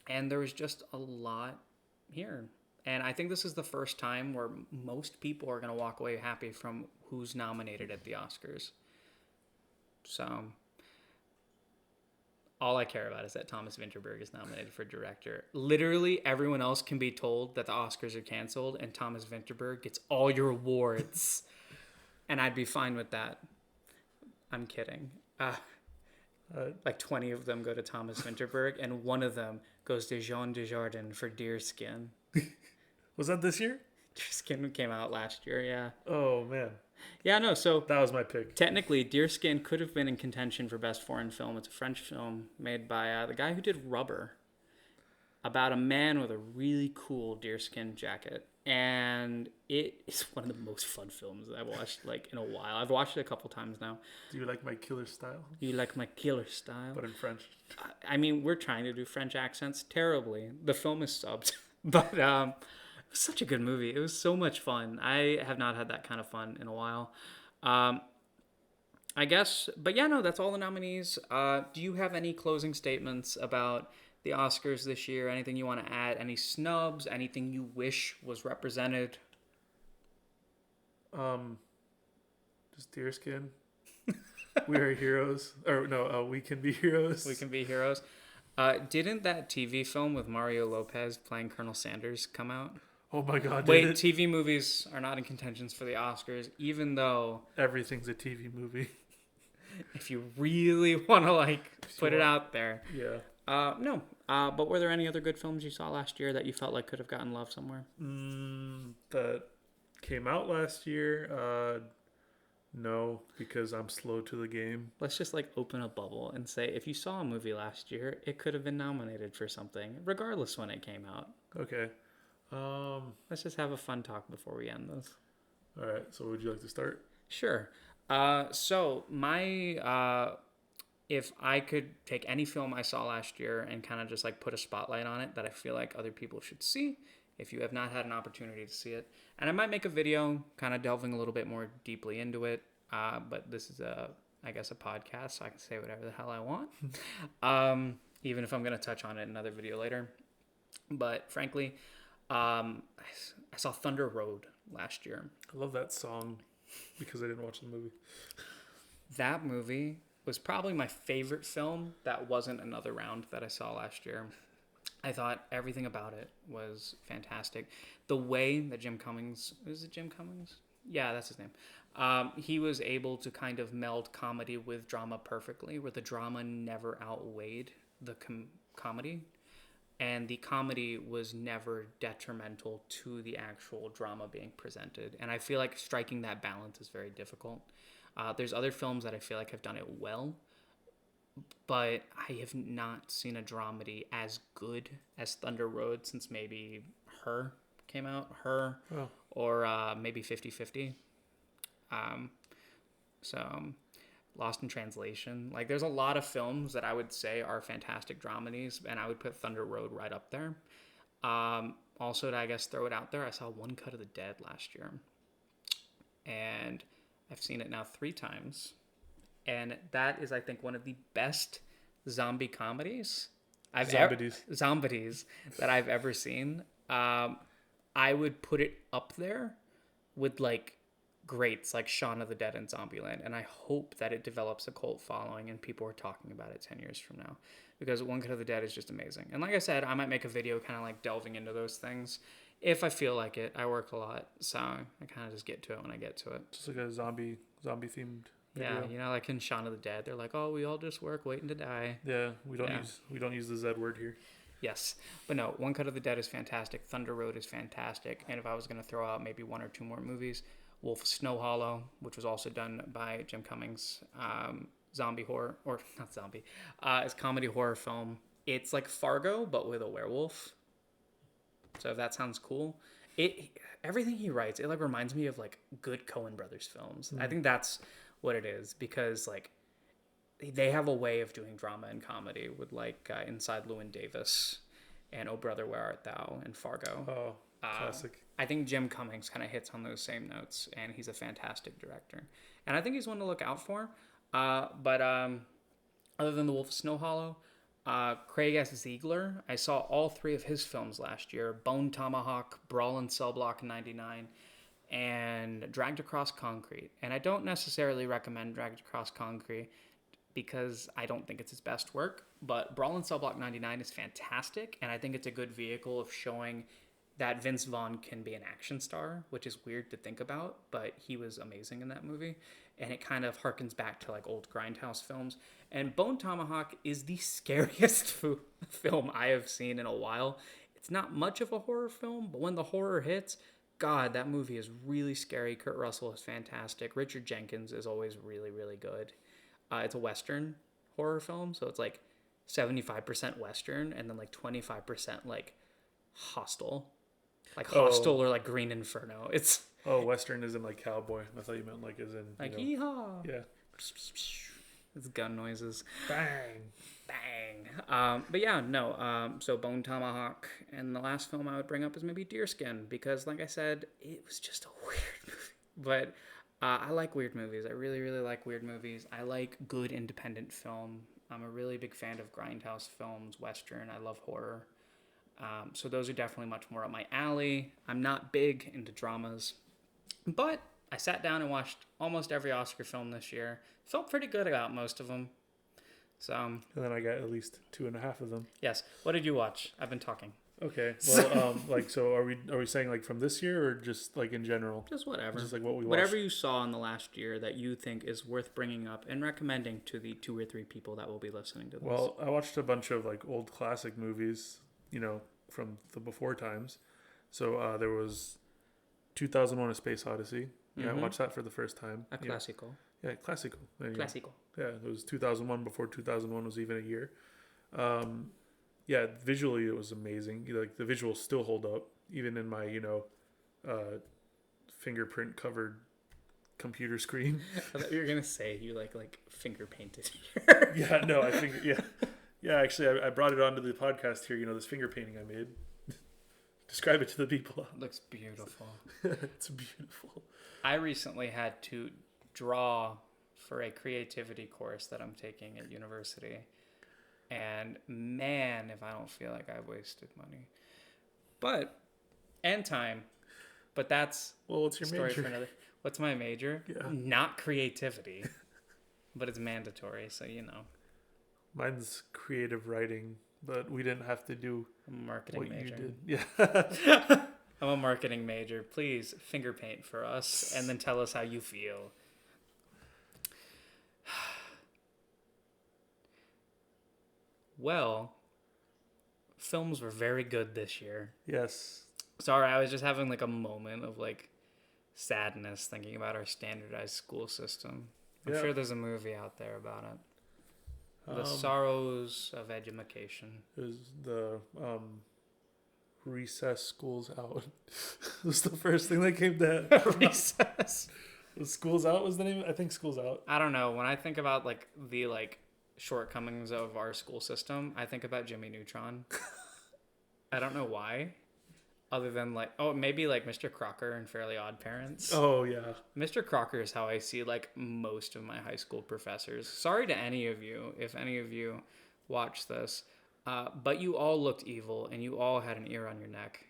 And there was just a lot here. And I think this is the first time where most people are going to walk away happy from who's nominated at the Oscars. So all I care about is that Thomas Vinterberg is nominated for director. Literally everyone else can be told that the Oscars are canceled and Thomas Vinterberg gets all your awards. And I'd be fine with that. I'm kidding. Like 20 of them go to Thomas Vinterberg, and one of them goes to Jean Dujardin for Deerskin. Was that this year? Deerskin came out last year, yeah. Oh, man. Yeah, no, so that was my pick. Technically, Deerskin could have been in contention for Best Foreign Film. It's a French film made by the guy who did Rubber, about a man with a really cool deerskin jacket. And it is one of the most fun films I've watched like in a while. I've watched it a couple times now. Do you like my killer style? You like my killer style? But in French. I mean, we're trying to do French accents terribly. The film is subbed. But was such a good movie. It was so much fun. I have not had that kind of fun in a while. Um, I guess, but yeah, no, that's all the nominees. Do you have any closing statements about the Oscars this year? Anything you want to add? Any snubs? Anything you wish was represented? Um, just deerskin. We are heroes, or no, we can be heroes. We can be heroes. Didn't that TV film with Mario Lopez playing Colonel Sanders come out? Oh my God! Wait, Did it? TV movies are not in contentions for the Oscars, even though Everything's a TV movie. if you really want to like put it out there, Yeah. no. But were there any other good films you saw last year that you felt like could have gotten love somewhere? That came out last year. No, because I'm slow to the game. Let's just like open a bubble and say if you saw a movie last year, it could have been nominated for something, regardless when it came out. Okay. Let's just have a fun talk before we end this. All right. So, would you like to start? Sure. So my if I could take any film I saw last year and kind of just like put a spotlight on it that I feel like other people should see, if you have not had an opportunity to see it, and I might make a video kind of delving a little bit more deeply into it. But this is I guess a podcast, so I can say whatever the hell I want. Even if I'm going to touch on it in another video later. But frankly, I saw Thunder Road last year. I love that song because I didn't watch the movie. That movie was probably my favorite film that wasn't Another Round that I saw last year. I thought everything about it was fantastic. The way that Jim Cummings, is it Jim Cummings? Yeah, that's his name. He was able to kind of meld comedy with drama perfectly, where the drama never outweighed the comedy. And the comedy was never detrimental to the actual drama being presented. And I feel like striking that balance is very difficult. There's other films that I feel like have done it well, but I have not seen a dramedy as good as Thunder Road since maybe Her came out. Her, Oh. or maybe 50-50. So Lost in Translation. Like, there's a lot of films that I would say are fantastic dramedies, and I would put Thunder Road right up there. Also, to, I guess, throw it out there, I saw One Cut of the Dead last year. And I've seen it now 3 times. And that is, I think, one of the best zombie comedies zombies that I've ever seen. I would put it up there with, like, greats like Shaun of the Dead and Zombieland, and I hope that it develops a cult following and people are talking about it 10 years from now, because One Cut of the Dead is just amazing. And like I said, I might make a video kind of like delving into those things if I feel like it. I work a lot, so I kind of just get to it when I get to it. Just like a zombie themed video. Yeah, you know, like in Shaun of the Dead, they're like, oh, we all just work waiting to die. Yeah, we don't use the Z word here. Yes, but no, One Cut of the Dead is fantastic. Thunder Road is fantastic. And if I was going to throw out maybe 1 or 2 more movies, Wolf of Snow Hollow, which was also done by Jim Cummings, zombie horror, or not zombie, it's comedy horror film. It's like Fargo, but with a werewolf. So if that sounds cool, everything he writes, it like reminds me of like good Coen Brothers films. I think that's what it is, because like they have a way of doing drama and comedy with like Inside Llewyn Davis and Oh Brother Where Art Thou and Fargo. Oh, classic. I think Jim Cummings kind of hits on those same notes, and he's a fantastic director. And I think he's one to look out for. But other than The Wolf of Snow Hollow, Craig S. Ziegler, I saw all 3 of his films last year: Bone Tomahawk, Brawl in Cell Block 99, and Dragged Across Concrete. And I don't necessarily recommend Dragged Across Concrete because I don't think it's his best work, but Brawl in Cell Block 99 is fantastic, and I think it's a good vehicle of showing that Vince Vaughn can be an action star, which is weird to think about, but he was amazing in that movie. And it kind of harkens back to like old Grindhouse films. And Bone Tomahawk is the scariest film I have seen in a while. It's not much of a horror film, but when the horror hits, God, that movie is really scary. Kurt Russell is fantastic. Richard Jenkins is always really, really good. It's a Western horror film, so it's like 75% Western and then like 25% like Hostel. Like Hostel or like Green Inferno. It's Western is in like cowboy. I thought you meant like as in like yeehaw. Yeah. It's gun noises. Bang. Bang. kidding. But yeah, no. So Bone Tomahawk, and the last film I would bring up is maybe Deerskin, because, like I said, it was just a weird movie. But I like weird movies. I really, really like weird movies. I like good independent film. I'm a really big fan of grindhouse films, Western. I love horror. So those are definitely much more up my alley. I'm not big into dramas, but I sat down and watched almost every Oscar film this year. Felt pretty good about most of them. So, And then I got at least 2.5 of them. yes. What did you watch? I've been talking. Okay. Well, so are we saying like from this year or just like in general? Just whatever. Just like what we watched. Whatever you saw in the last year that you think is worth bringing up and recommending to the 2 or 3 people that will be listening to this. Well, I watched a bunch of like old classic movies, from the before times. So there was 2001: A Space Odyssey. Yeah, I watched that for the first time. A classical. Yeah, classical. Classical. Yeah, it was 2001 before 2001 was even a year. Yeah, visually it was amazing. Like the visuals still hold up, even in my fingerprint covered computer screen. I thought you were gonna say you like finger painted. Yeah, no, I think yeah. Actually, I brought it onto the podcast here. This finger painting I made. Describe it to the people. It looks beautiful. It's beautiful. I recently had to draw for a creativity course that I'm taking at university. And man, if I don't feel like I've wasted money. And time. But that's what's your story major? for another. What's my major? Yeah. Not creativity. But it's mandatory, so Mine's creative writing, but we didn't have to do I'm a marketing what major. you did. Yeah. I'm a marketing major. Please finger paint for us and then tell us how you feel. Well, films were very good this year. Yes. Sorry, I was just having a moment of sadness thinking about our standardized school system. I'm sure there's a movie out there about it. The Sorrows of Education. It was the recess schools out. It was the first thing that came to Recess. Was Schools Out was the name? I think Schools Out. I don't know. When I think about the shortcomings of our school system, I think about Jimmy Neutron. I don't know why. Other than maybe Mr. Crocker and Fairly Odd Parents. Oh yeah. Mr. Crocker is how I see most of my high school professors. Sorry to any of you if any of you watch this, but you all looked evil and you all had an ear on your neck,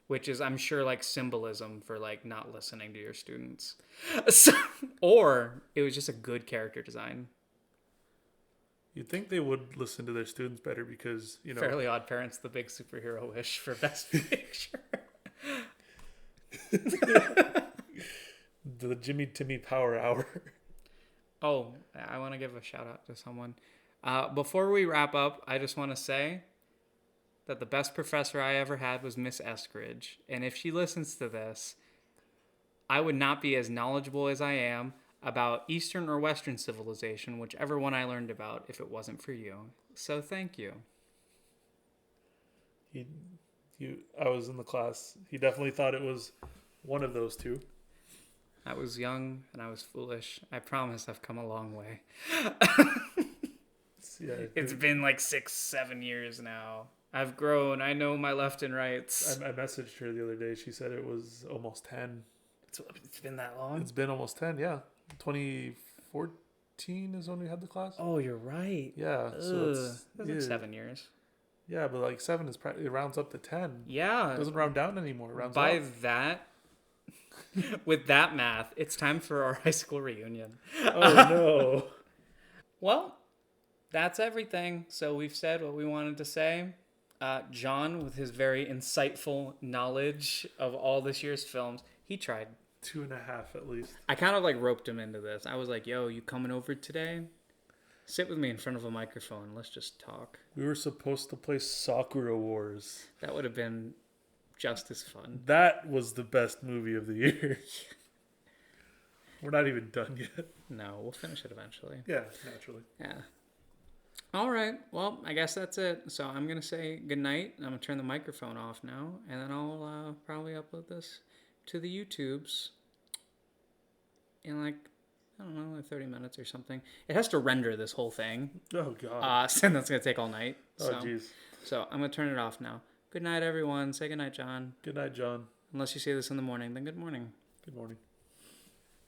which is I'm sure symbolism for not listening to your students, or it was just a good character design. You'd think they would listen to their students better because, Fairly Odd Parents, the big superhero wish for Best Picture. The Jimmy Timmy Power Hour. Oh, I want to give a shout out to someone. Before we wrap up, I just want to say that the best professor I ever had was Miss Eskridge. And if she listens to this, I would not be as knowledgeable as I am about Eastern or Western civilization, whichever one I learned about, if it wasn't for you. So thank you. I was in the class. He definitely thought it was one of those two. I was young and I was foolish. I promise I've come a long way. It's been 6-7 years now. I've grown. I know my left and rights. I messaged her the other day. She said it was almost 10. It's been that long? It's been almost 10, yeah. 2014 is when we had the class. Oh, you're right. Yeah. So that's 7 years. Yeah, but 7 is it rounds up to 10. Yeah. It doesn't round down anymore. It rounds By up. that, with that math, it's time for our high school reunion. Oh, no. Well, that's everything. So we've said what we wanted to say. John, with his very insightful knowledge of all this year's films, he tried. 2.5 at least. I kind of roped him into this. I was like, yo, you coming over today? Sit with me in front of a microphone. Let's just talk. We were supposed to play Sakura Wars. That would have been just as fun. That was the best movie of the year. We're not even done yet. No, we'll finish it eventually. Yeah, naturally. Yeah. All right. Well, I guess that's it. So I'm going to say goodnight. I'm going to turn the microphone off now. And then I'll probably upload this to the YouTubes in I don't know, like 30 minutes or something. It has to render this whole thing. Oh God. So that's going to take all night. Oh jeez. So I'm going to turn it off now. Good night, everyone. Say good night, John. Good night, John. Unless you say this in the morning, then good morning. Good morning.